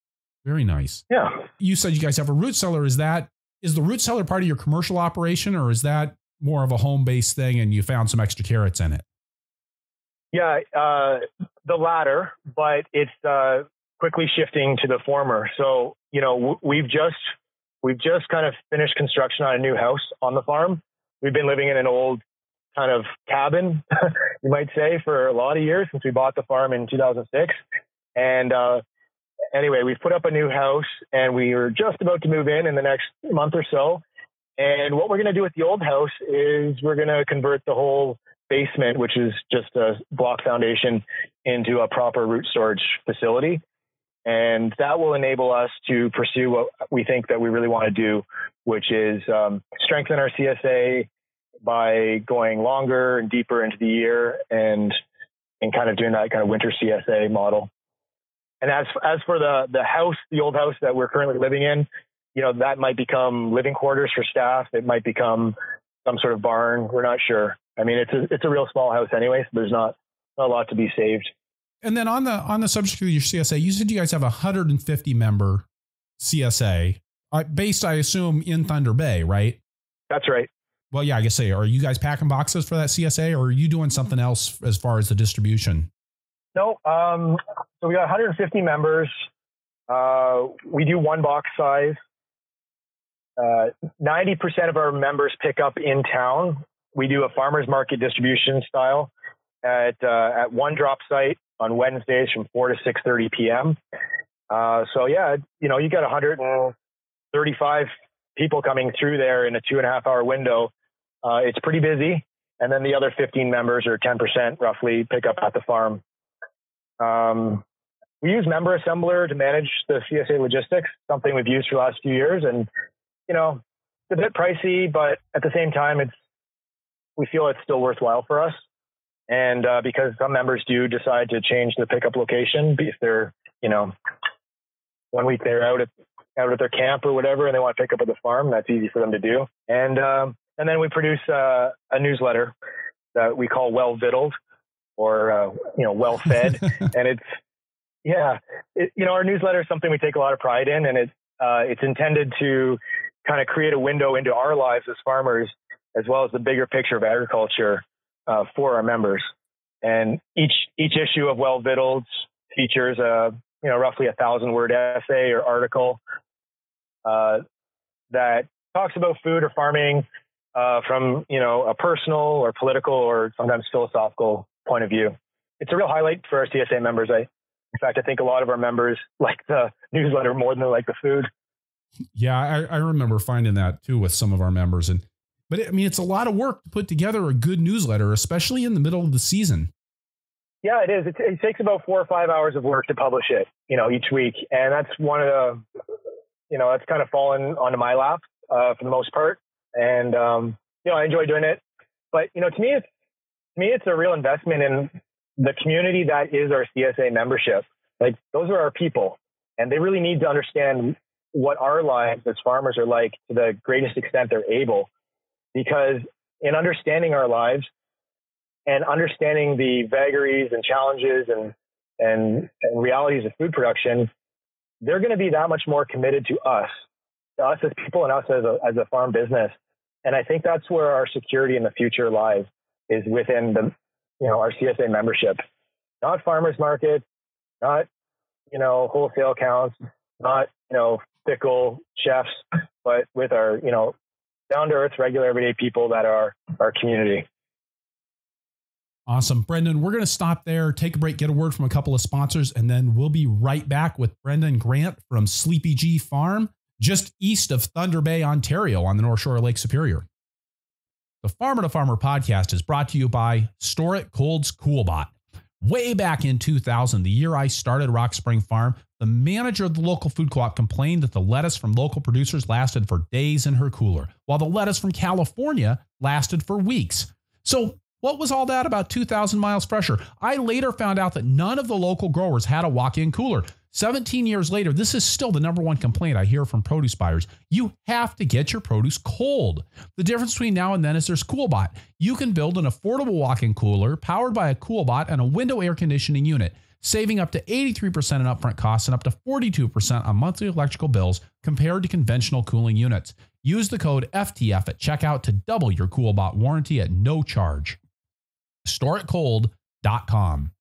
S1: Very nice.
S2: Yeah.
S1: You said you guys have a root cellar. Is the root cellar part of your commercial operation, or is that more of a home-based thing and you found some extra carrots in it?
S2: Yeah, the latter, but it's quickly shifting to the former. So, we've just kind of finished construction on a new house on the farm. We've been living in an old kind of cabin, you might say, for a lot of years since we bought the farm in 2006. And anyway, we've put up a new house, and we are just about to move in the next month or so. And what we're going to do with the old house is we're going to convert the whole basement, which is just a block foundation, into a proper root storage facility. And that will enable us to pursue what we think that we really want to do, which is strengthen our CSA by going longer and deeper into the year and kind of doing that kind of winter CSA model. And as for the house, the old house that we're currently living in, that might become living quarters for staff. It might become some sort of barn. We're not sure. I mean, it's a real small house anyway, so there's not a lot to be saved. And
S1: then on the subject of your CSA, you said you guys have a 150 member CSA based, I assume, in Thunder Bay, right?
S2: That's right.
S1: Well, yeah, I guess are you guys packing boxes for that CSA, or are you doing something else as far as the distribution?
S2: No. So we got 150 members. We do one box size. 90% of our members pick up in town. We do a farmer's market distribution style at one drop site on Wednesdays from 4 to 6:30 p.m. So yeah, you got 135 people coming through there in a 2.5 hour window. It's pretty busy. And then the other 15 members, or 10% roughly, pick up at the farm. We use Member Assembler to manage the CSA logistics, something we've used for the last few years. And, it's a bit pricey, but at the same time, we feel it's still worthwhile for us. And because some members do decide to change the pickup location if they're, one week they're out at their camp or whatever, and they want to pick up at the farm. That's easy for them to do. And then we produce a newsletter that we call Well Victualed, or well fed. And our newsletter is something we take a lot of pride in, and it's intended to kind of create a window into our lives as farmers, as well as the bigger picture of agriculture for our members. And each issue of Well Victualed features roughly 1,000-word essay or article that talks about food or farming from a personal or political or sometimes philosophical point of view. It's a real highlight for our CSA members. In fact, I think a lot of our members like the newsletter more than they like the food.
S1: Yeah, I remember finding that too with some of our members. But it's a lot of work to put together a good newsletter, especially in the middle of the season.
S2: Yeah, it is. It takes about 4 or 5 hours of work to publish it, each week. And that's one of the, that's kind of fallen onto my lap for the most part. And, I enjoy doing it. But, to me, it's a real investment in the community that is our CSA membership. Like, those are our people, and they really need to understand what our lives as farmers are like to the greatest extent they're able. Because in understanding our lives and understanding the vagaries and challenges and realities of food production, they're going to be that much more committed to us as people and us as a farm business. And I think that's where our security in the future lies, is within our CSA membership, not farmers markets, not, wholesale accounts, not, fickle chefs, but with our, down to earth, regular, everyday people that are our community.
S1: Awesome. Brendan, we're going to stop there, take a break, get a word from a couple of sponsors, and then we'll be right back with Brendan Grant from Sleepy G Farm, just east of Thunder Bay, Ontario, on the North Shore of Lake Superior. The Farmer to Farmer podcast is brought to you by Store It Cold's CoolBot. Way back in 2000, the year I started Rock Spring Farm, the manager of the local food co-op complained that the lettuce from local producers lasted for days in her cooler, while the lettuce from California lasted for weeks. So what was all that about 2,000 miles fresher? I later found out that none of the local growers had a walk-in cooler. 17 years later, this is still the number one complaint I hear from produce buyers. You have to get your produce cold. The difference between now and then is there's CoolBot. You can build an affordable walk-in cooler powered by a CoolBot and a window air conditioning unit, saving up to 83% in upfront costs and up to 42% on monthly electrical bills compared to conventional cooling units. Use the code FTF at checkout to double your CoolBot warranty at no charge. StoreItCold.com.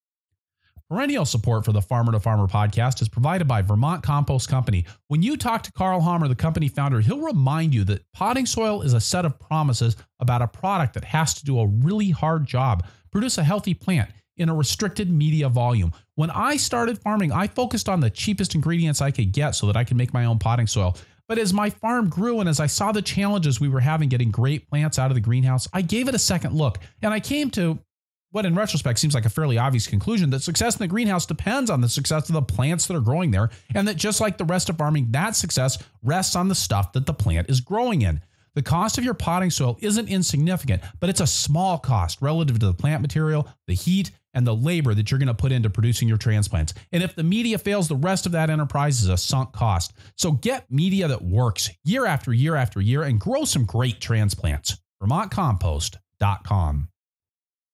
S1: Perennial support for the Farmer to Farmer podcast is provided by Vermont Compost Company. When you talk to Carl Hammer, the company founder, he'll remind you that potting soil is a set of promises about a product that has to do a really hard job, produce a healthy plant in a restricted media volume. When I started farming, I focused on the cheapest ingredients I could get so that I could make my own potting soil. But as my farm grew and as I saw the challenges we were having getting great plants out of the greenhouse, I gave it a second look, and I came to what in retrospect seems like a fairly obvious conclusion, that success in the greenhouse depends on the success of the plants that are growing there, and that just like the rest of farming, that success rests on the stuff that the plant is growing in. The cost of your potting soil isn't insignificant, but it's a small cost relative to the plant material, the heat, and the labor that you're going to put into producing your transplants. And if the media fails, the rest of that enterprise is a sunk cost. So get media that works year after year after year and grow some great transplants. VermontCompost.com.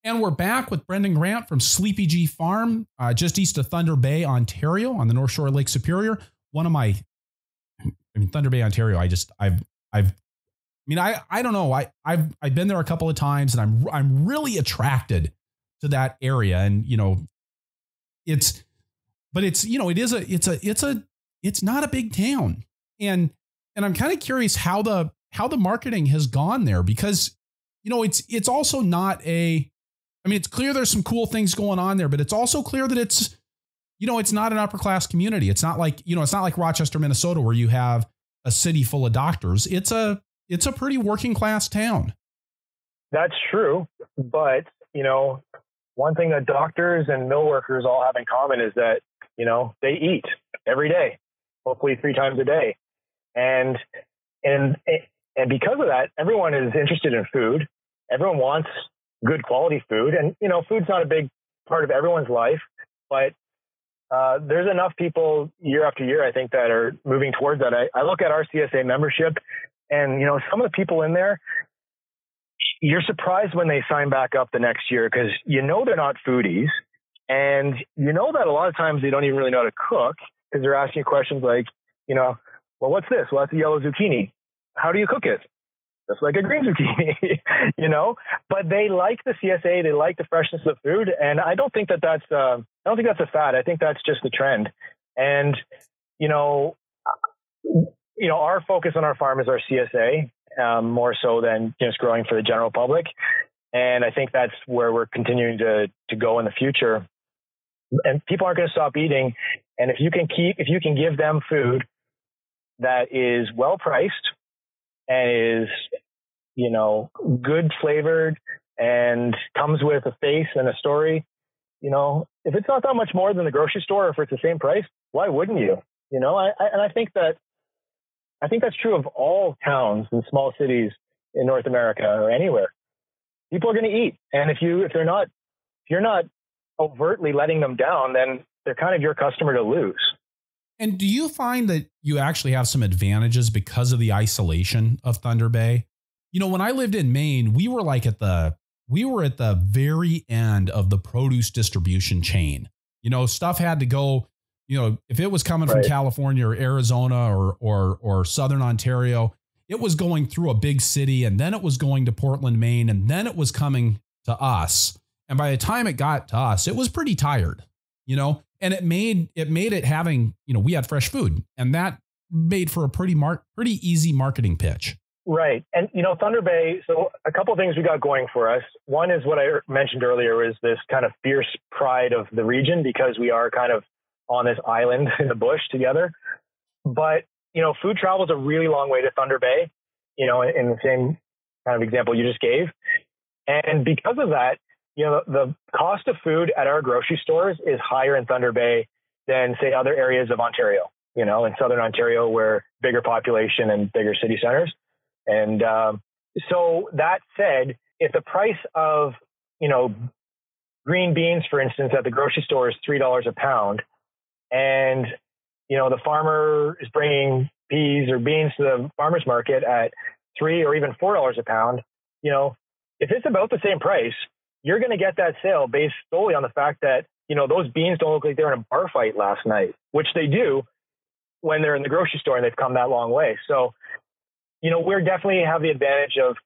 S1: And we're back with Brendan Grant from Sleepy G Farm, just east of Thunder Bay, Ontario, on the North Shore of Lake Superior. Thunder Bay, Ontario. I don't know. I've been there a couple of times, and I'm really attracted to that area. And it's not a big town, and I'm kind of curious how the marketing has gone there, because it's also not a. It's clear there's some cool things going on there, but it's also clear that it's not an upper class community. It's not like Rochester, Minnesota, where you have a city full of doctors. It's a pretty working class town.
S2: That's true. But, one thing that doctors and mill workers all have in common is that, they eat every day, hopefully 3 times a day. And because of that, everyone is interested in food. Everyone wants good quality food. And, food's not a big part of everyone's life, but there's enough people year after year, I think, that are moving towards that. I look at our CSA membership, and, you know, some of the people in there, you're surprised when they sign back up the next year, because you know they're not foodies, and you know that a lot of times they don't even really know how to cook, because they're asking you questions like, you know, well, what's this? Well, that's a yellow zucchini. How do you cook it? Just like a green zucchini, you know. But they like the CSA, they like the freshness of the food, and I don't think that's a fad. I think that's just the trend. And you know, our focus on our farm is our CSA, more so than just growing for the general public. And I think that's where we're continuing to go in the future. And people aren't going to stop eating. And if you can give them food that is well priced and is, you know, good flavored and comes with a face and a story, you know, if it's not that much more than the grocery store, or if it's the same price, why wouldn't you? You know, I think that's true of all towns and small cities in North America or anywhere. People are going to eat, and if you're not overtly letting them down, then they're kind of your customer to lose.
S1: And do you find that you actually have some advantages because of the isolation of Thunder Bay? You know, when I lived in Maine, we were at the very end of the produce distribution chain. You know, stuff had to go, you know, if it was coming from California or Arizona or Southern Ontario, it was going through a big city, and then it was going to Portland, Maine, and then it was coming to us. And by the time it got to us, it was pretty tired, you know, and it made it having, you know, we had fresh food, and that made for a pretty easy marketing pitch.
S2: Right. And, you know, Thunder Bay, so a couple of things we got going for us. One is what I mentioned earlier, is this kind of fierce pride of the region, because we are kind of on this island in the bush together. But, you know, food travels a really long way to Thunder Bay, you know, in the same kind of example you just gave. And because of that, you know, the cost of food at our grocery stores is higher in Thunder Bay than, say, other areas of Ontario, you know, in Southern Ontario, where bigger population and bigger city centers. And so that said, if the price of, you know, green beans, for instance, at the grocery store is $3 a pound, and, you know, the farmer is bringing peas or beans to the farmer's market at $3 or even $4 a pound, you know, if it's about the same price, you're going to get that sale based solely on the fact that, you know, those beans don't look like they were in a bar fight last night, which they do when they're in the grocery store and they've come that long way. So, you know, we're definitely have the advantage of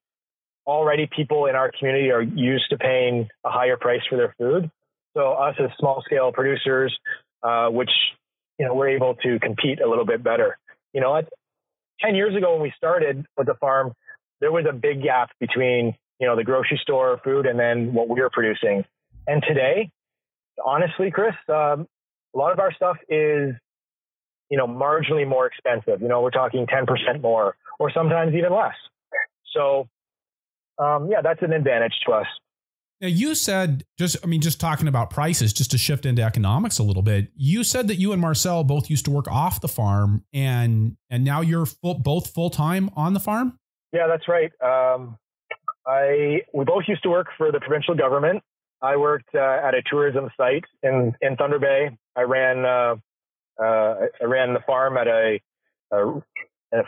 S2: already people in our community are used to paying a higher price for their food. So us as small scale producers, which, you know, we're able to compete a little bit better. You know, 10 years ago when we started with the farm, there was a big gap between, you know, the grocery store food and then what we were producing. And today, honestly, Chris, a lot of our stuff is, you know, marginally more expensive. You know, we're talking 10% more, or sometimes even less. So, yeah, that's an advantage to us.
S1: Now, you said, just talking about prices, just to shift into economics a little bit, you said that you and Marcelle both used to work off the farm, and now you're both full-time on the farm?
S2: Yeah, that's right. We both used to work for the provincial government. I worked at a tourism site in Thunder Bay. I ran the farm at a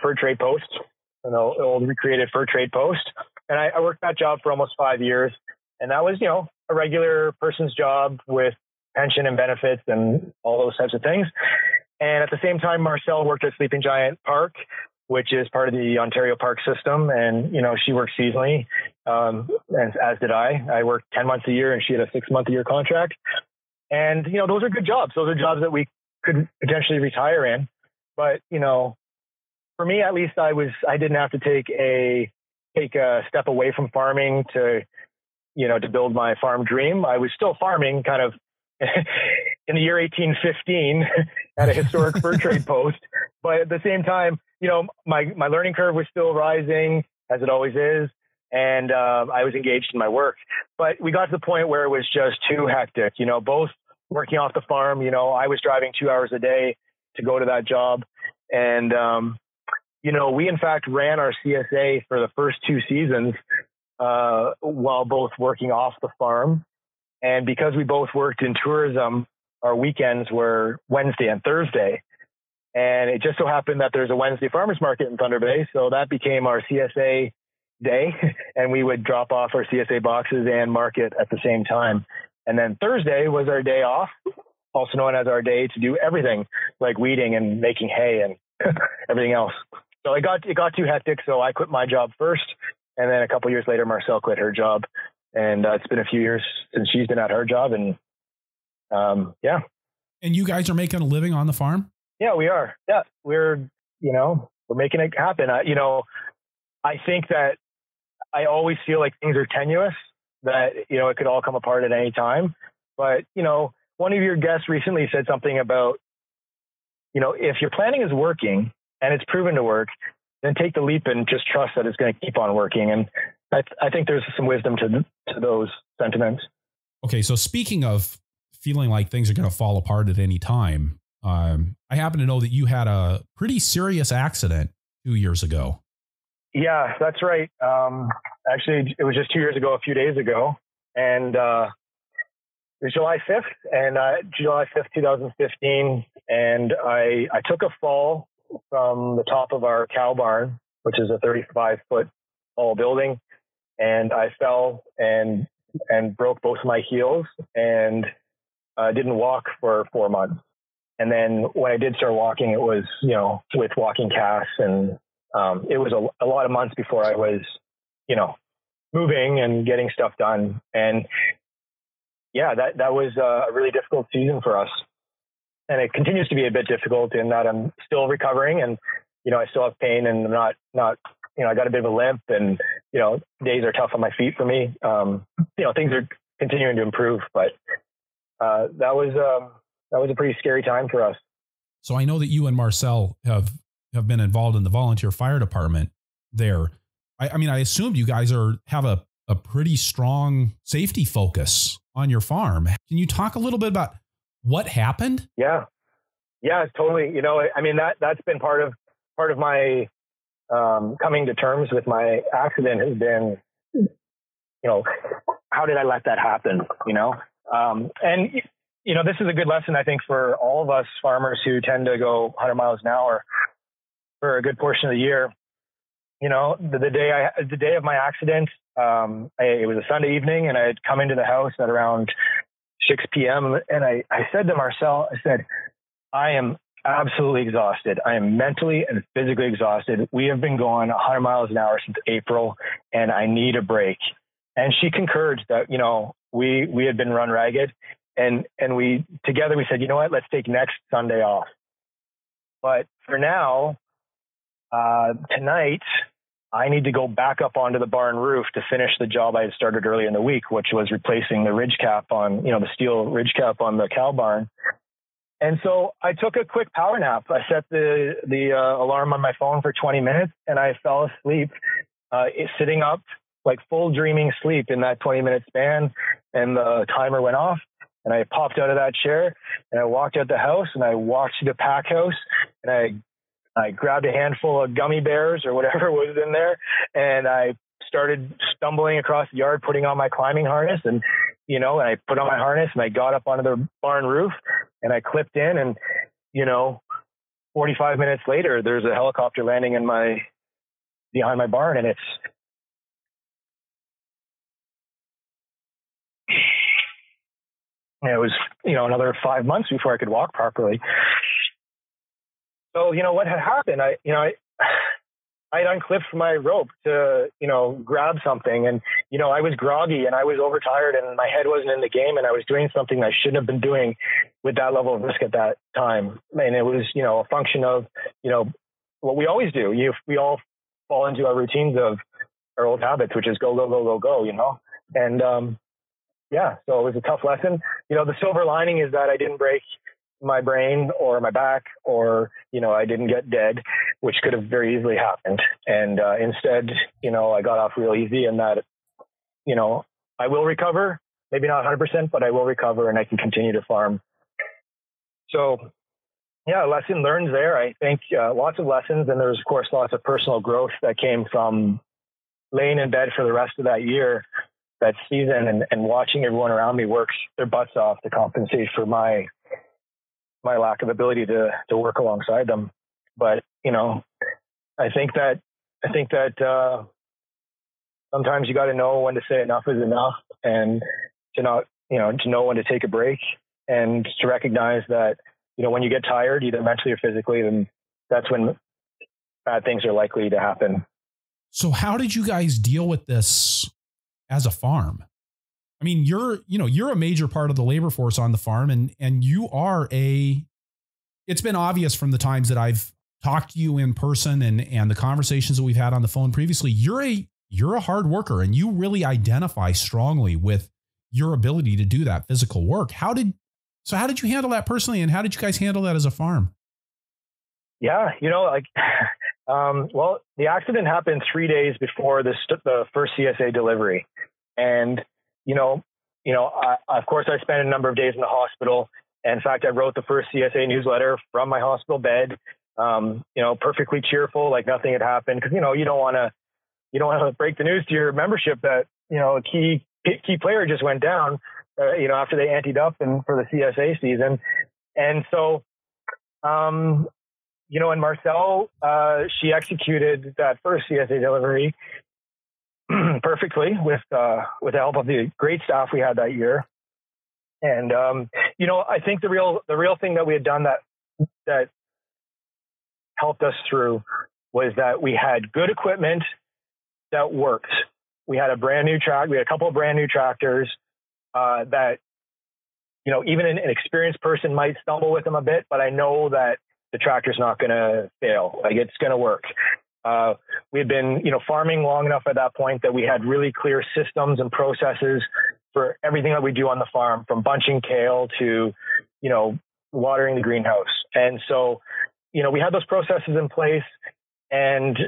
S2: fur trade post, an old recreated fur trade post. And I worked that job for almost 5 years. And that was, you know, a regular person's job with pension and benefits and all those types of things. And at the same time, Marcelle worked at Sleeping Giant Park, which is part of the Ontario Park system. And, you know, she worked seasonally, as did I. I worked 10 months a year, and she had a 6-month-a-year contract. And, you know, those are good jobs. Those are jobs that we could potentially retire in. But, you know, for me, at least, I didn't have to take a step away from farming to, you know, to build my farm dream. I was still farming kind of in the year 1815 at a historic fur trade post. But at the same time, you know, my learning curve was still rising, as it always is. And I was engaged in my work. But we got to the point where it was just too hectic, you know, both working off the farm. You know, I was driving 2 hours a day to go to that job. And, you know, we in fact ran our CSA for the first 2 seasons while both working off the farm. And because we both worked in tourism, our weekends were Wednesday and Thursday. And it just so happened that there's a Wednesday farmers market in Thunder Bay. So that became our CSA day. And we would drop off our CSA boxes and market at the same time. And then Thursday was our day off, also known as our day to do everything like weeding and making hay and everything else. So it got too hectic. So I quit my job first. And then a couple of years later, Marcelle quit her job. And it's been a few years since she's been at her job. And yeah.
S1: And you guys are making a living on the farm?
S2: Yeah, we are. Yeah, we're making it happen. I think that I always feel like things are tenuous, that, it could all come apart at any time. But, one of your guests recently said something about, if your planning is working and it's proven to work, then take the leap and just trust that it's going to keep on working. And I think there's some wisdom to those sentiments. Okay,
S1: so speaking of feeling like things are going to fall apart at any time, I happen to know that you had a pretty serious accident 2 years ago.
S2: Yeah, that's right. Actually, it was just 2 years ago, a few days ago. And it was July 5th, July 5th, 2015. And I took a fall from the top of our cow barn, which is a 35-foot tall building. And I fell and broke both of my heels and didn't walk for 4 months. And then when I did start walking, it was, with walking casts, and it was a lot of months before I was, moving and getting stuff done. And yeah, that was a really difficult season for us. And it continues to be a bit difficult in that I'm still recovering, and, I still have pain, and I'm not, I got a bit of a limp, and, days are tough on my feet for me. Things are continuing to improve, but that was a pretty scary time for us.
S1: So I know that you and Marcelle have been involved in the volunteer fire department there. I assumed you guys have a pretty strong safety focus on your farm. Can you talk a little bit about what happened?
S2: Yeah, totally. That's been part of my coming to terms with my accident has been, how did I let that happen? And this is a good lesson, I think, for all of us farmers who tend to go 100 miles an hour for a good portion of the year. The day of my accident, it was a Sunday evening, and I had come into the house at around 6 p.m. And I said to Marcelle, I am absolutely exhausted. I am mentally and physically exhausted. We have been going 100 miles an hour since April, and I need a break. And she concurred that, we had been run ragged, and we said, you know what, let's take next Sunday off. But for now, tonight, I need to go back up onto the barn roof to finish the job I had started earlier in the week, which was replacing the ridge cap on, the steel ridge cap on the cow barn. And so I took a quick power nap. I set the alarm on my phone for 20 minutes, and I fell asleep, sitting up, like full dreaming sleep in that 20-minute span. And the timer went off, and I popped out of that chair, and I walked out the house, and I walked to the pack house, and I grabbed a handful of gummy bears or whatever was in there, and I started stumbling across the yard, putting on my climbing harness, and I put on my harness, and I got up onto the barn roof, and I clipped in, and 45 minutes later, there's a helicopter landing behind my barn, and it was another 5 months before I could walk properly. So, what had happened, I had unclipped my rope to, grab something, and, I was groggy, and I was overtired, and my head wasn't in the game, and I was doing something I shouldn't have been doing with that level of risk at that time. And it was, a function of, what we always do. We all fall into our routines of our old habits, which is go, go, go, go, go, and, so it was a tough lesson. The silver lining is that I didn't break my brain or my back, or, I didn't get dead, which could have very easily happened. And instead, I got off real easy, and that, I will recover, maybe not 100%, but I will recover, and I can continue to farm. So, lesson learned there. I think lots of lessons, and there's, of course, lots of personal growth that came from laying in bed for the rest of that year, that season, and watching everyone around me work their butts off to compensate for my my lack of ability to work alongside them. But, you know, I think that sometimes you got to know when to say enough is enough, and to not, you know, to know when to take a break, and to recognize that, you know, when you get tired, either mentally or physically, then that's when bad things are likely to happen.
S1: So how did you guys deal with this as a farm? I mean, you're a major part of the labor force on the farm, and it's been obvious from the times that I've talked to you in person and the conversations that we've had on the phone previously, you're a hard worker, and you really identify strongly with your ability to do that physical work. How did you handle that personally, and how did you guys handle that as a farm?
S2: Yeah, you know, like, well, the accident happened 3 days before the first CSA delivery. And, of course, I spent a number of days in the hospital. And in fact, I wrote the first CSA newsletter from my hospital bed, perfectly cheerful, like nothing had happened. Cause, you don't want to break the news to your membership that, a key player just went down, after they anteed up and for the CSA season. And so, and Marcelle, she executed that first CSA delivery perfectly with the help of the great staff we had that year. And, I think the real thing that we had done that helped us through was that we had good equipment that worked. We had a couple of brand new tractors, that, even an experienced person might stumble with them a bit, but I know that the tractor's not going to fail. Like, it's going to work. We had been, farming long enough at that point that we had really clear systems and processes for everything that we do on the farm, from bunching kale to, watering the greenhouse. And so, we had those processes in place, and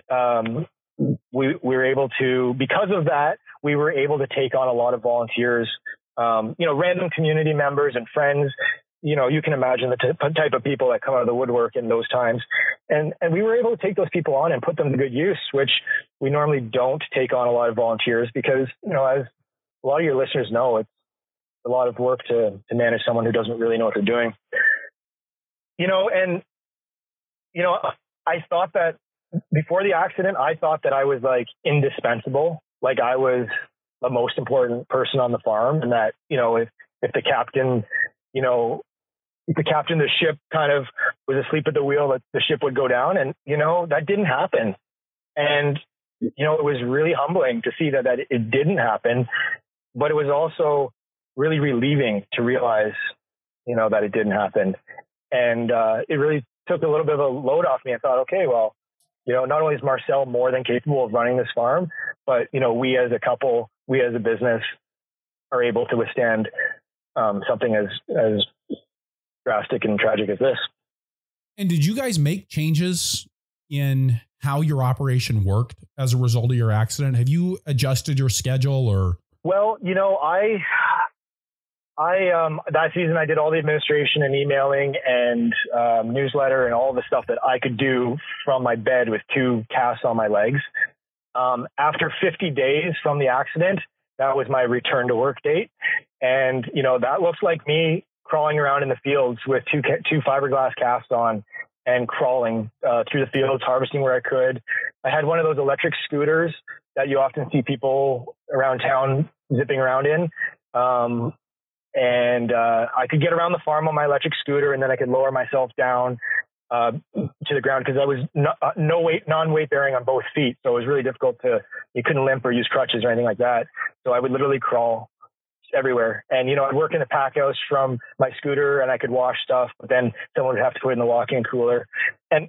S2: we were able to, because of that, we were able to take on a lot of volunteers, random community members and friends. You can imagine the type of people that come out of the woodwork in those times. And we were able to take those people on and put them to good use, which we normally don't take on a lot of volunteers because, as a lot of your listeners know, it's a lot of work to manage someone who doesn't really know what they're doing. I thought that before the accident, I thought that I was like indispensable. Like, I was the most important person on the farm, and that, if the captain, if the captain of the ship kind of was asleep at the wheel, that the ship would go down. And, that didn't happen. And, it was really humbling to see that it didn't happen, but it was also really relieving to realize, that it didn't happen. And it really took a little bit of a load off me. I thought, okay, well, not only is Marcelle more than capable of running this farm, but, we as a couple, we as a business are able to withstand something as drastic and tragic as this.
S1: And did you guys make changes in how your operation worked as a result of your accident? Have you adjusted your schedule or? Well,
S2: I that season I did all the administration and emailing and newsletter and all the stuff that I could do from my bed with 2 casts on my legs. After 50 days from the accident, that was my return to work date. And, that looks like me crawling around in the fields with two fiberglass casts on and crawling through the fields, harvesting where I could. I had one of those electric scooters that you often see people around town zipping around in. And I could get around the farm on my electric scooter, and then I could lower myself down to the ground because I was non-weight bearing on both feet. So it was really difficult you couldn't limp or use crutches or anything like that. So I would literally crawl everywhere. And, I'd work in the pack house from my scooter, and I could wash stuff, but then someone would have to put it in the walk-in cooler. And,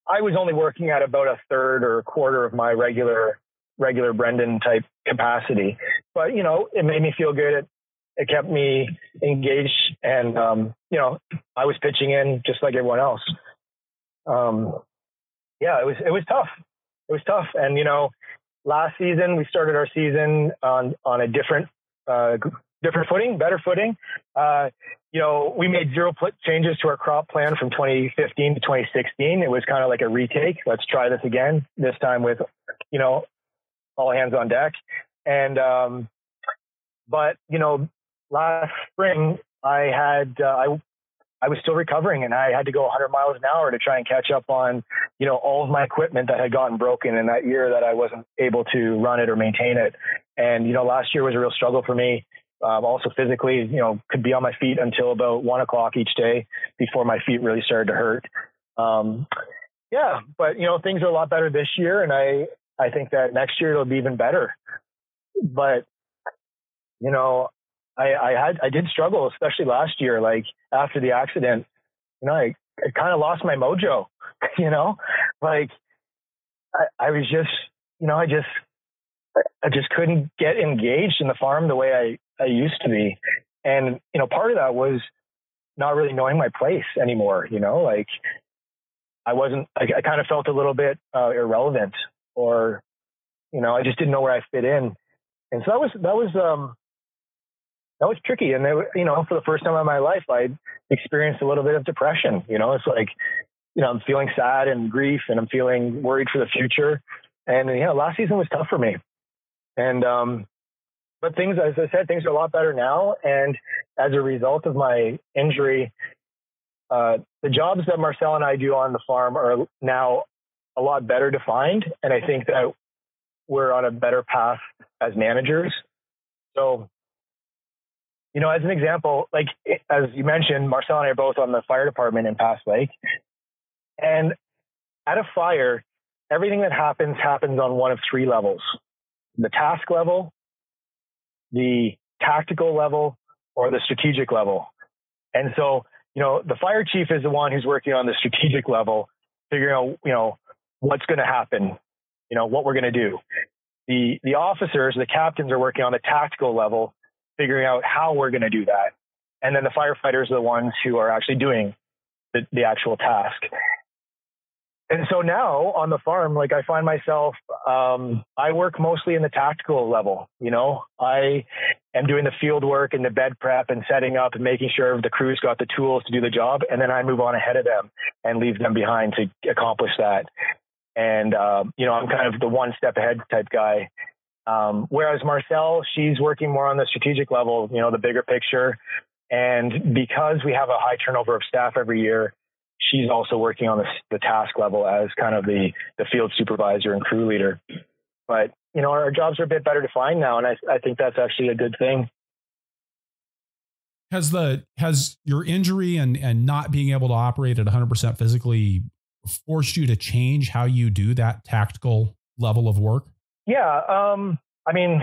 S2: I was only working at about a third or a quarter of my regular Brendan type capacity, but, it made me feel good. It kept me engaged, and, I was pitching in just like everyone else. It was tough. It was tough. And, last season we started our season on a different footing, better footing. We made 0 changes to our crop plan from 2015 to 2016. It was kind of like a retake. Let's try this again, this time with, all hands on deck. And, but, last spring I had, I was still recovering, and I had to go 100 miles an hour to try and catch up on, all of my equipment that had gotten broken in that year that I wasn't able to run it or maintain it. And, last year was a real struggle for me. Also physically, could be on my feet until about 1 o'clock each day before my feet really started to hurt. But things are a lot better this year, and I think that next year it'll be even better. But, I did struggle, especially last year, like after the accident, I kind of lost my mojo, like I was just, I just couldn't get engaged in the farm the way I used to be. And, part of that was not really knowing my place anymore, like I kind of felt a little bit irrelevant, or, I just didn't know where I fit in. And so that was tricky. And, for the first time in my life, I experienced a little bit of depression. It's like, I'm feeling sad and grief, and I'm feeling worried for the future. And, last season was tough for me. And, but things, as I said, things are a lot better now. And as a result of my injury, the jobs that Marcelle and I do on the farm are now a lot better defined. And I think that we're on a better path as managers. So, as an example, like, as you mentioned, Marcelle and I are both on the fire department in Pass Lake. And at a fire, everything that happens on one of three levels: the task level, the tactical level, or the strategic level. And so, the fire chief is the one who's working on the strategic level, figuring out, what's going to happen, what we're going to do. The officers, the captains, are working on the tactical level, figuring out how we're going to do that. And then the firefighters are the ones who are actually doing the actual task. And so now on the farm, like, I find myself, I work mostly in the tactical level. I am doing the field work and the bed prep and setting up and making sure the crew's got the tools to do the job. And then I move on ahead of them and leave them behind to accomplish that. And, I'm kind of the one step ahead type guy. Whereas Marcelle, she's working more on the strategic level, the bigger picture. And because we have a high turnover of staff every year, she's also working on the task level as kind of the field supervisor and crew leader. But, our jobs are a bit better defined now. And I think that's actually a good thing.
S1: Has your injury and not being able to operate at 100% physically forced you to change how you do that tactical level of work?
S2: Yeah. I mean,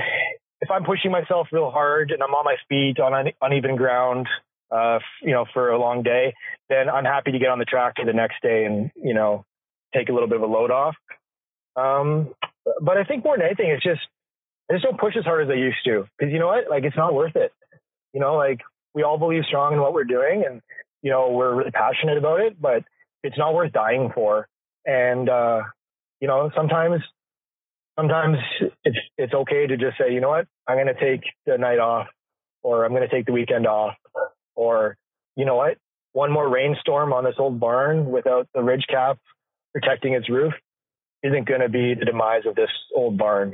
S2: if I'm pushing myself real hard and I'm on my feet on uneven ground, for a long day, then I'm happy to get on the tractor the next day and, take a little bit of a load off. But I think more than anything, I just don't push as hard as I used to, because you know what, like, it's not worth it. Like, we all believe strong in what we're doing, and, we're really passionate about it, but it's not worth dying for. And, sometimes it's okay to just say, you know what, I'm going to take the night off, or I'm going to take the weekend off, or, you know what, one more rainstorm on this old barn without the ridge cap protecting its roof isn't going to be the demise of this old barn,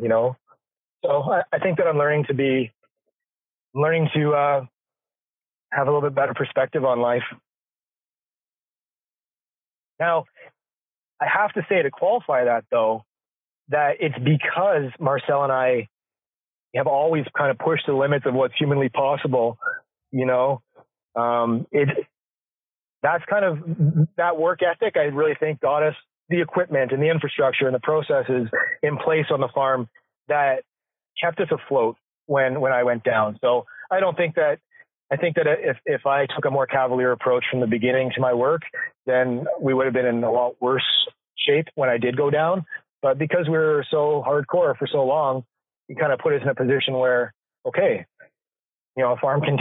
S2: So I think that I'm learning to have a little bit better perspective on life. Now, I have to say, to qualify that, though, that it's because Marcelle and I have always kind of pushed the limits of what's humanly possible. That's kind of that work ethic, I really think, got us the equipment and the infrastructure and the processes in place on the farm that kept us afloat when I went down. So I think that if I took a more cavalier approach from the beginning to my work, then we would have been in a lot worse shape when I did go down. But because we were so hardcore for so long, it kind of put us in a position where, okay, the farm can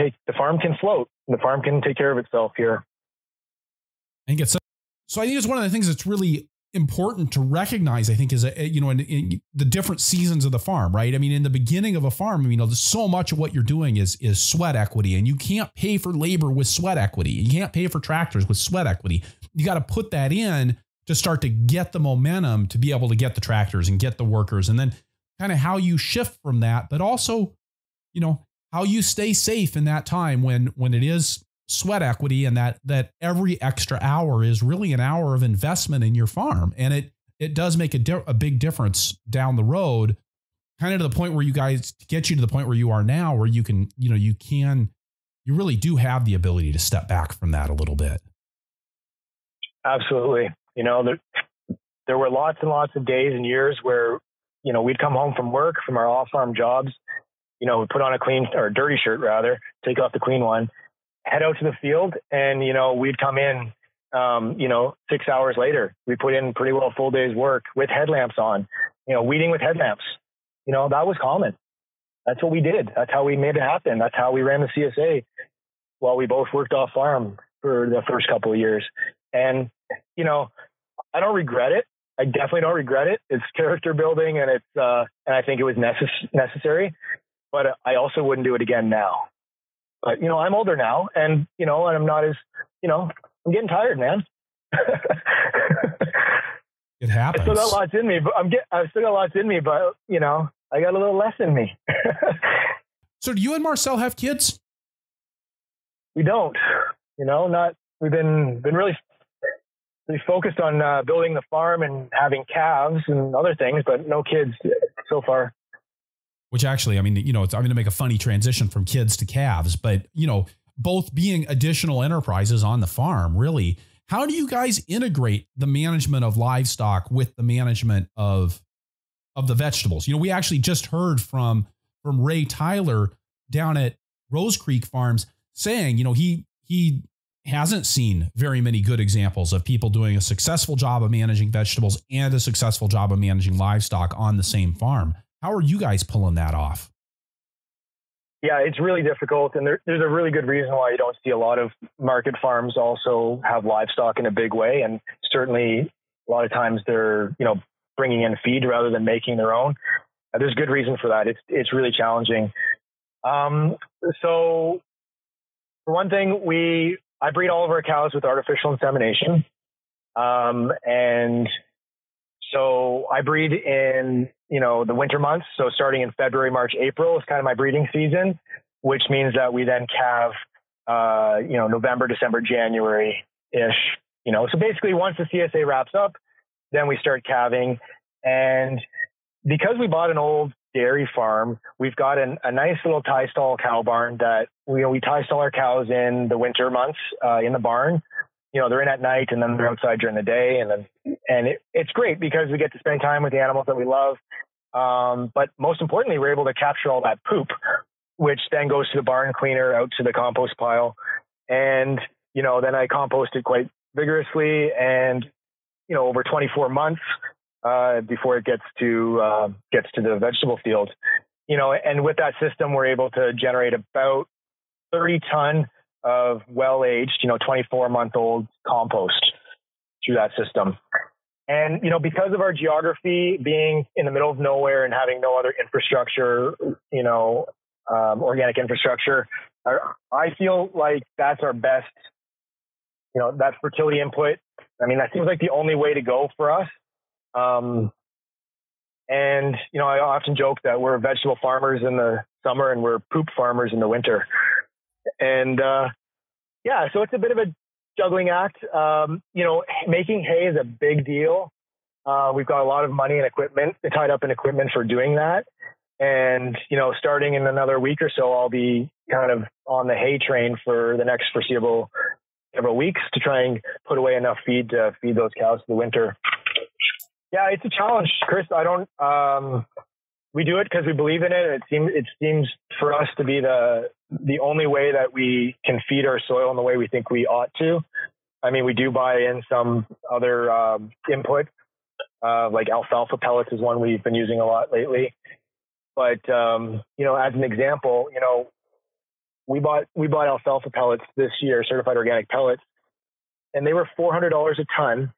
S2: float, and the farm can take care of itself here.
S1: I think so I think it's one of the things that's really important to recognize, I think, is, in the different seasons of the farm, right? I mean, in the beginning of a farm, so much of what you're doing is sweat equity, and you can't pay for labor with sweat equity. You can't pay for tractors with sweat equity. You got to put that in to start to get the momentum to be able to get the tractors and get the workers, and then kind of how you shift from that, but also, how you stay safe in that time when it is sweat equity, and that every extra hour is really an hour of investment in your farm. And it does make a big difference down the road, kind of to the point where you guys get you to the point where you are now, where you can, you really do have the ability to step back from that a little bit.
S2: Absolutely. There were lots and lots of days and years where, we'd come home from work, from our off-farm jobs, we put on a clean or dirty shirt rather, take off the clean one, head out to the field, and, we'd come in, 6 hours later. We put in pretty well a full day's work with headlamps on, weeding with headlamps. That was common. That's what we did. That's how we made it happen. That's how we ran the CSA while we both worked off farm for the first couple of years. And, I don't regret it. I definitely don't regret it. It's character building, and and I think it was necessary, but I also wouldn't do it again now. But, I'm older now, and, and I'm not as, I'm getting tired, man.
S1: It happens.
S2: I still got lots in me, but I've still got lots in me, but, I got a little less in me.
S1: So do you and Marcelle have kids?
S2: We don't, we've been really focused on building the farm and having calves and other things, but no kids so far. Which
S1: actually, I'm going to make a funny transition from kids to calves, but, both being additional enterprises on the farm, really, how do you guys integrate the management of livestock with the management of the vegetables? We actually just heard from Ray Tyler down at Rose Creek Farms saying, he hasn't seen very many good examples of people doing a successful job of managing vegetables and a successful job of managing livestock on the same farm. How are you guys pulling that off?
S2: Yeah, it's really difficult. And there's a really good reason why you don't see a lot of market farms also have livestock in a big way. And certainly a lot of times they're, bringing in feed rather than making their own. There's good reason for that. It's really challenging. So for one thing, I breed all of our cows with artificial insemination. And so I breed in, the winter months. So starting in February, March, April is kind of my breeding season, which means that we then calve, November, December, January-ish, So basically once the CSA wraps up, then we start calving. And because we bought an old dairy farm, we've got a nice little tie stall cow barn that we tie stall our cows in the winter months in the barn. They're in at night and then they're outside during the day. And it's great because we get to spend time with the animals that we love. But most importantly, we're able to capture all that poop, which then goes to the barn cleaner out to the compost pile. And, then I compost it quite vigorously and, over 24 months before it gets to the vegetable field, and with that system, we're able to generate about 30 ton of well-aged, 24-month-old compost through that system. And, because of our geography being in the middle of nowhere and having no other infrastructure, organic infrastructure, I feel like that's our best, that fertility input. I mean, that seems like the only way to go for us. And, I often joke that we're vegetable farmers in the summer and we're poop farmers in the winter. And, so it's a bit of a juggling act. Making hay is a big deal. We've got a lot of money and equipment tied up in equipment for doing that. And, starting in another week or so, I'll be kind of on the hay train for the next foreseeable several weeks to try and put away enough feed to feed those cows through the winter. Yeah, it's a challenge, Chris. We do it because we believe in it. It seems for us to be the only way that we can feed our soil in the way we think we ought to. I mean, we do buy in some other input, like alfalfa pellets is one we've been using a lot lately. But as an example, we bought alfalfa pellets this year, certified organic pellets, and they were $400 a ton.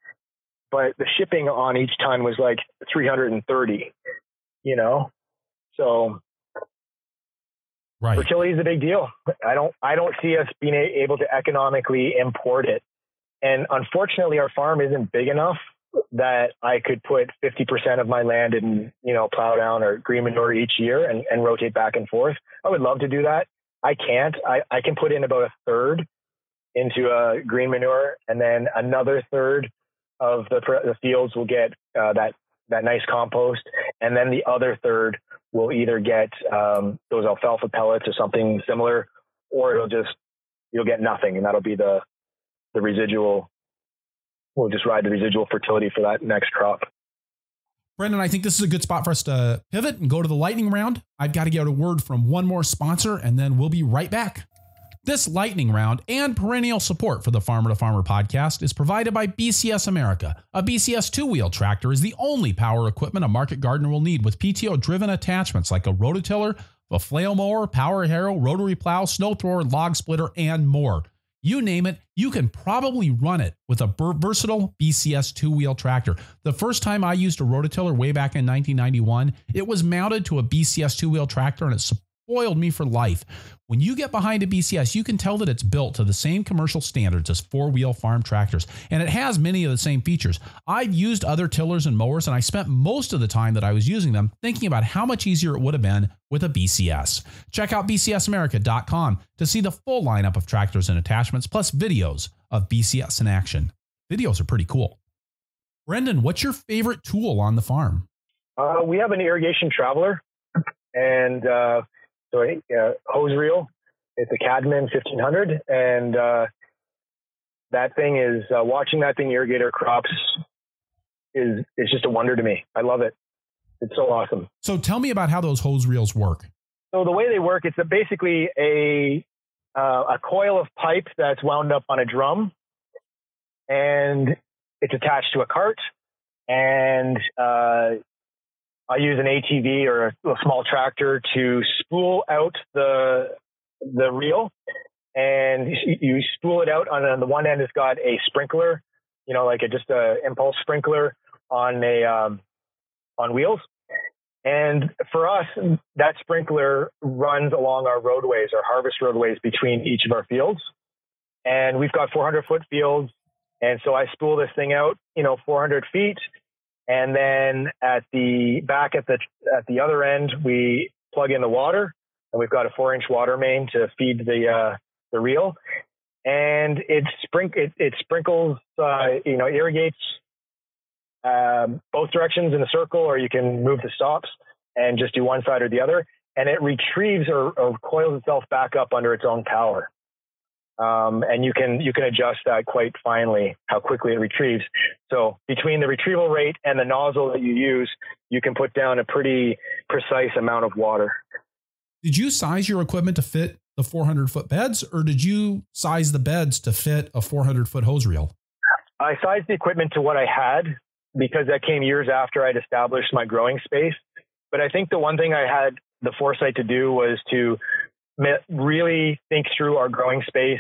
S2: But the shipping on each ton was like $330, so
S1: right.
S2: Fertility is a big deal. I don't see us being able to economically import it. And unfortunately, our farm isn't big enough that I could put 50% of my land in, plow down or green manure each year and rotate back and forth. I would love to do that. I can't. I can put in about a third into green manure, and then another third of the fields will get that nice compost, and then the other third will either get those alfalfa pellets or something similar, or you'll get nothing, and that'll be the residual. We'll just ride the residual fertility for that next crop.
S1: Brendan, I think this is a good spot for us to pivot and go to the lightning round. I've got to get a word from one more sponsor, and then we'll be right back. This lightning round and perennial support for the Farmer to Farmer podcast is provided by BCS America. A BCS two-wheel tractor is the only power equipment a market gardener will need, with PTO-driven attachments like a rototiller, a flail mower, power harrow, rotary plow, snow thrower, log splitter, and more. You name it, you can probably run it with a versatile BCS two-wheel tractor. The first time I used a rototiller way back in 1991, it was mounted to a BCS two-wheel tractor, and it spoiled me for life. When you get behind a BCS, you can tell that it's built to the same commercial standards as four-wheel farm tractors, and it has many of the same features. I've used other tillers and mowers, and I spent most of the time that I was using them thinking about how much easier it would have been with a BCS. Check out bcsamerica.com to see the full lineup of tractors and attachments, plus videos of BCS in action. Videos are pretty cool. Brendan, what's your favorite tool on the farm?
S2: We have an irrigation traveler, and hose reel. It's a Cadman 1500, and that thing is watching that thing irrigate our crops is just a wonder to me. I love it. It's so awesome.
S1: So tell me about how those hose reels work.
S2: So the way they work, it's basically a coil of pipe that's wound up on a drum, and it's attached to a cart, and I use an ATV or a small tractor to spool out the reel, and you spool it out. On the one end, it's got a sprinkler, like just a impulse sprinkler on wheels. And for us, that sprinkler runs along our roadways, our harvest roadways between each of our fields. And we've got 400-foot fields. And so I spool this thing out, 400 feet. And then at the other end, we plug in the water, and we've got a 4-inch water main to feed the reel. And it sprinkles, irrigates both directions in a circle, or you can move the stops and just do one side or the other. And it retrieves or coils itself back up under its own power. And you can adjust that quite finely, how quickly it retrieves. So between the retrieval rate and the nozzle that you use, you can put down a pretty precise amount of water.
S1: Did you size your equipment to fit the 400-foot beds, or did you size the beds to fit a 400-foot hose reel?
S2: I sized the equipment to what I had, because that came years after I'd established my growing space. But I think the one thing I had the foresight to do was to really think through our growing space.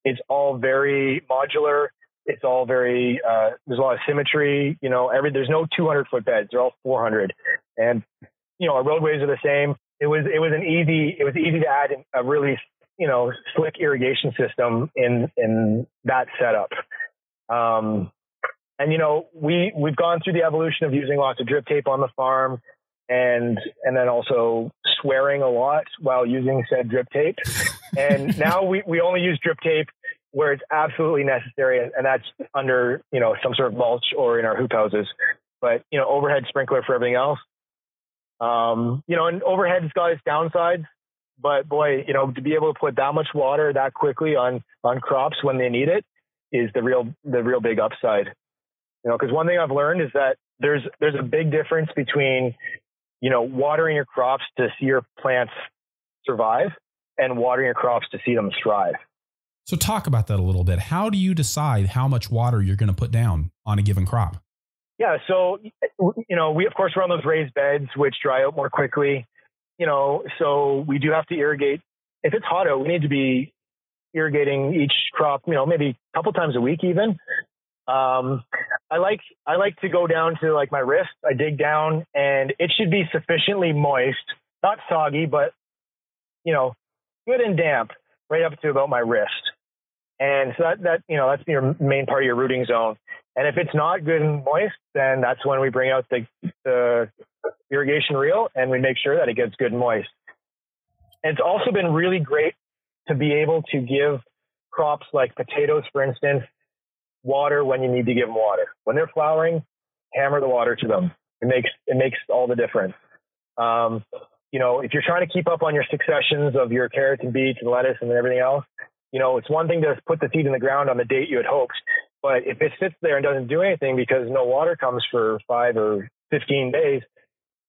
S2: It's all very modular. It's all very, there's a lot of symmetry, there's no 200-foot beds. They're all 400. And, our roadways are the same. It was easy to add a really, slick irrigation system in that setup. And, we've gone through the evolution of using lots of drip tape on the farm, and then also swearing a lot while using said drip tape. And now we only use drip tape where it's absolutely necessary, and that's under, some sort of mulch or in our hoop houses. But, overhead sprinkler for everything else. And overhead's got its downsides, but boy, to be able to put that much water that quickly on crops when they need it is the real big upside. Because one thing I've learned is that there's a big difference between, watering your crops to see your plants survive and watering your crops to see them thrive.
S1: So talk about that a little bit. How do you decide how much water you're going to put down on a given crop?
S2: Yeah. So, we of course run those raised beds, which dry out more quickly, so we do have to irrigate. If it's hot out, we need to be irrigating each crop, maybe a couple times a week even. I like to go down to like my wrist. I dig down, and it should be sufficiently moist, not soggy, but, good and damp right up to about my wrist. And so that's your main part of your rooting zone. And if it's not good and moist, then that's when we bring out the irrigation reel, and we make sure that it gets good and moist. And it's also been really great to be able to give crops like potatoes, for instance, water when you need to give them water. When they're flowering, hammer the water to them. It makes all the difference. If you're trying to keep up on your successions of your carrots and beets and lettuce and everything else, it's one thing to put the seed in the ground on the date you had hoped, but if it sits there and doesn't do anything because no water comes for 5 or 15 days,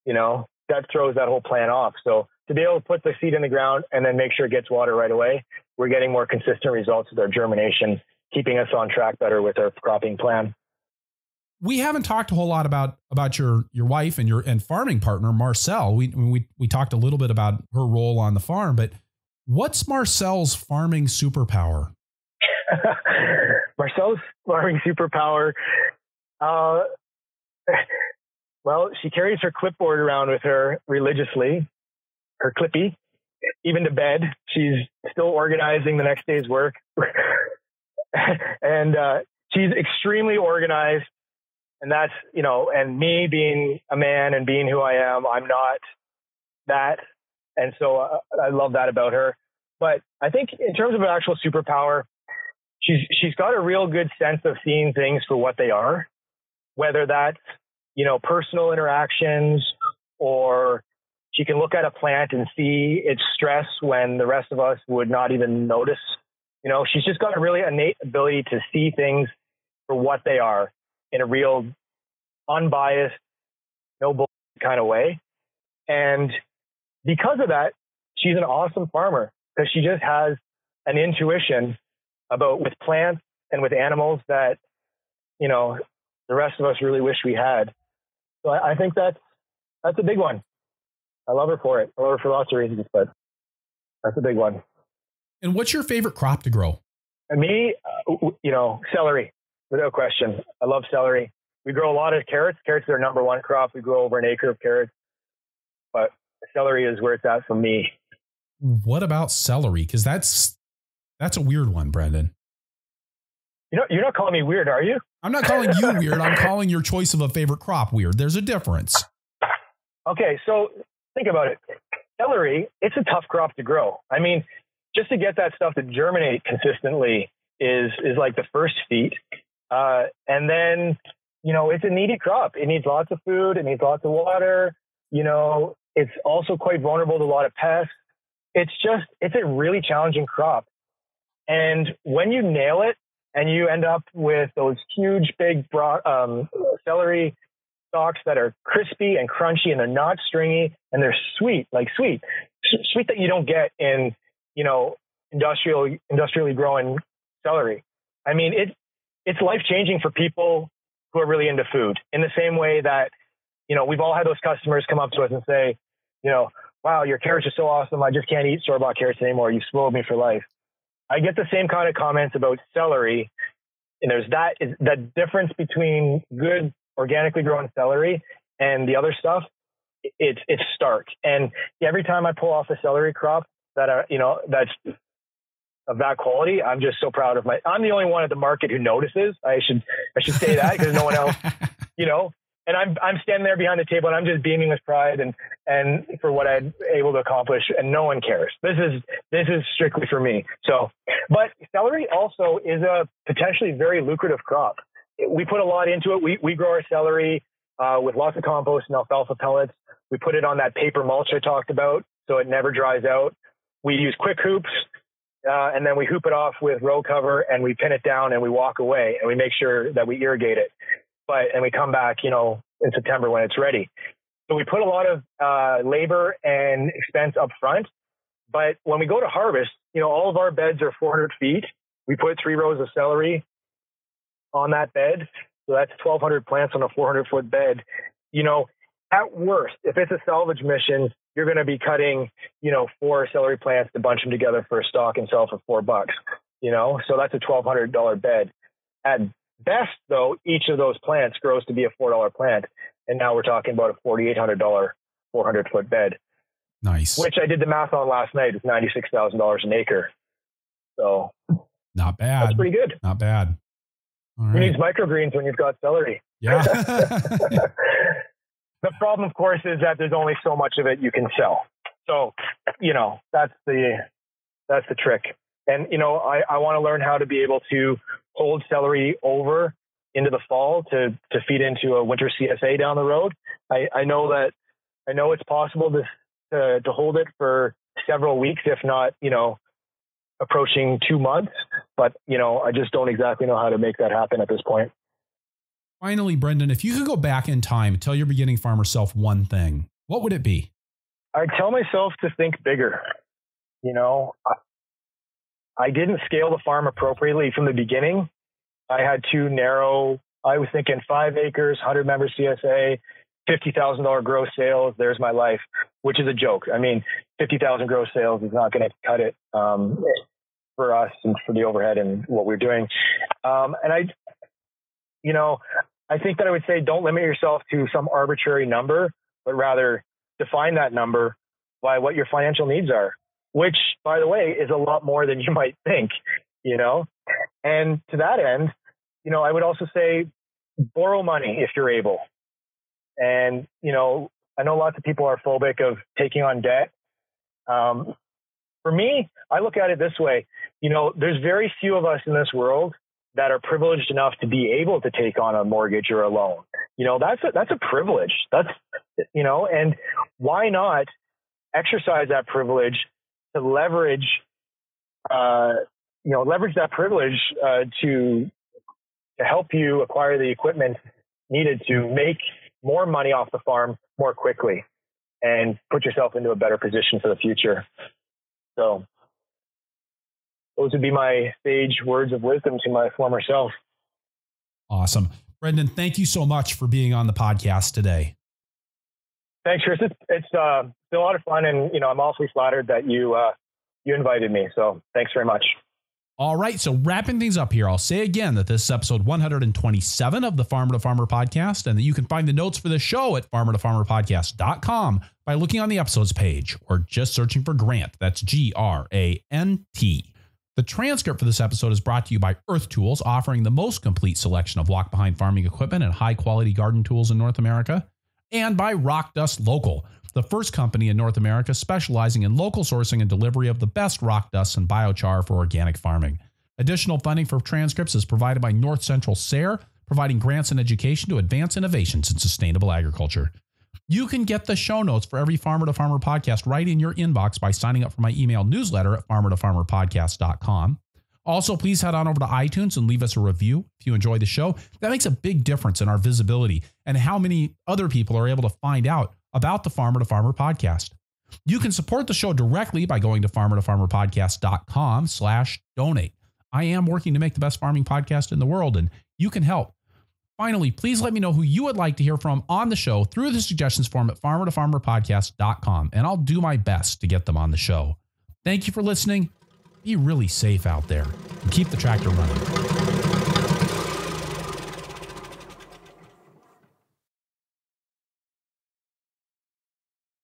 S2: that throws that whole plan off. So to be able to put the seed in the ground and then make sure it gets water right away, we're getting more consistent results with our germination, keeping us on track better with our cropping plan.
S1: We haven't talked a whole lot about your wife and farming partner, Marcelle. We talked a little bit about her role on the farm, but what's Marcelle's farming superpower?
S2: Marcelle's farming superpower. Well, she carries her clipboard around with her religiously, her Clippy, even to bed. She's still organizing the next day's work. And she's extremely organized. And that's, and me being a man and being who I am, I'm not that. And so I love that about her. But I think in terms of an actual superpower, she's got a real good sense of seeing things for what they are, whether that's, personal interactions, or she can look at a plant and see its stress when the rest of us would not even notice. She's just got a really innate ability to see things for what they are in a real unbiased, no bullshit kind of way. And because of that, she's an awesome farmer because she just has an intuition about with plants and with animals that, the rest of us really wish we had. So I think that's a big one. I love her for it. I love her for lots of reasons, but that's a big one.
S1: And what's your favorite crop to grow?
S2: And me, celery, without question. I love celery. We grow a lot of carrots. Carrots are our number one crop. We grow over an acre of carrots, but celery is where it's at for me.
S1: What about celery? Because that's a weird one, Brendan.
S2: You're not calling me weird, are you?
S1: I'm not calling you weird. I'm calling your choice of a favorite crop weird. There's a difference.
S2: Okay, so think about it. Celery, it's a tough crop to grow. I mean, just to get that stuff to germinate consistently is like the first feat. And then, it's a needy crop. It needs lots of food. It needs lots of water. It's also quite vulnerable to a lot of pests. It's a really challenging crop. And when you nail it and you end up with those huge, big celery stalks that are crispy and crunchy and they're not stringy and they're sweet that you don't get in, industrially grown celery. I mean, it's life-changing for people who are really into food in the same way that, we've all had those customers come up to us and say, wow, your carrots are so awesome. I just can't eat store-bought carrots anymore. You spoiled me for life. I get the same kind of comments about celery. And there's that difference between good organically grown celery and the other stuff. It's stark. And every time I pull off a celery crop that's of that quality, I'm just so proud of I'm the only one at the market who notices. I should say that because no one else, and I'm standing there behind the table and I'm just beaming with pride and for what I'm able to accomplish, and no one cares. This is strictly for me. So, but celery also is a potentially very lucrative crop. We put a lot into it. We grow our celery with lots of compost and alfalfa pellets. We put it on that paper mulch I talked about, so it never dries out. We use quick hoops, and then we hoop it off with row cover, and we pin it down, and we walk away, and we make sure that we irrigate it. And we come back, in September when it's ready. So we put a lot of labor and expense up front. But when we go to harvest, all of our beds are 400 feet. We put 3 rows of celery on that bed. So that's 1,200 plants on a 400-foot bed. At worst, if it's a salvage mission, you're going to be cutting, 4 celery plants to bunch them together for a stalk and sell for $4. So that's a $1,200 bed. At best, though, each of those plants grows to be a $4 plant. And now we're talking about a $4,800 400-foot bed.
S1: Nice.
S2: Which I did the math on last night. It's $96,000 an acre. So
S1: not bad.
S2: That's pretty good.
S1: Not bad. All right.
S2: Who needs microgreens when you've got celery?
S1: Yeah.
S2: The problem, of course, is that there's only so much of it you can sell. So, that's the trick. And, I want to learn how to be able to hold celery over into the fall to feed into a winter CSA down the road. I know it's possible to hold it for several weeks, if not, approaching 2 months. But, I just don't exactly know how to make that happen at this point.
S1: Finally, Brendan, if you could go back in time and tell your beginning farmer self one thing, what would it be?
S2: I'd tell myself to think bigger. I didn't scale the farm appropriately from the beginning. I had too narrow. I was thinking 5 acres, 100-member CSA, $50,000 gross sales. There's my life, which is a joke. I mean, 50,000 gross sales is not going to cut it for us and for the overhead and what we're doing. And I think that I would say don't limit yourself to some arbitrary number, but rather define that number by what your financial needs are, which, by the way, is a lot more than you might think, And to that end, I would also say borrow money if you're able. And, I know lots of people are phobic of taking on debt. For me, I look at it this way. There's very few of us in this world that are privileged enough to be able to take on a mortgage or a loan. That's a privilege. And why not exercise that privilege to leverage that privilege to help you acquire the equipment needed to make more money off the farm more quickly and put yourself into a better position for the future. So those would be my sage words of wisdom to my former self.
S1: Awesome. Brendan, thank you so much for being on the podcast today.
S2: Thanks, Chris. It's been a lot of fun, and I'm awfully flattered that you invited me. So thanks very much.
S1: All right. So wrapping things up here, I'll say again that this is episode 127 of the Farmer to Farmer podcast, and that you can find the notes for the show at farmertofarmerpodcast.com by looking on the episodes page or just searching for Grant. That's Grant. The transcript for this episode is brought to you by Earth Tools, offering the most complete selection of walk-behind farming equipment and high-quality garden tools in North America, and by Rock Dust Local, the first company in North America specializing in local sourcing and delivery of the best rock dust and biochar for organic farming. Additional funding for transcripts is provided by North Central SARE, providing grants and education to advance innovations in sustainable agriculture. You can get the show notes for every Farmer to Farmer podcast right in your inbox by signing up for my email newsletter at farmertofarmerpodcast.com. Also, please head on over to iTunes and leave us a review if you enjoy the show. That makes a big difference in our visibility and how many other people are able to find out about the Farmer to Farmer podcast. You can support the show directly by going to farmertofarmerpodcast.com/donate. I am working to make the best farming podcast in the world, and you can help. Finally, please let me know who you would like to hear from on the show through the suggestions form at farmertofarmerpodcast.com, and I'll do my best to get them on the show. Thank you for listening. Be really safe out there and keep the tractor running.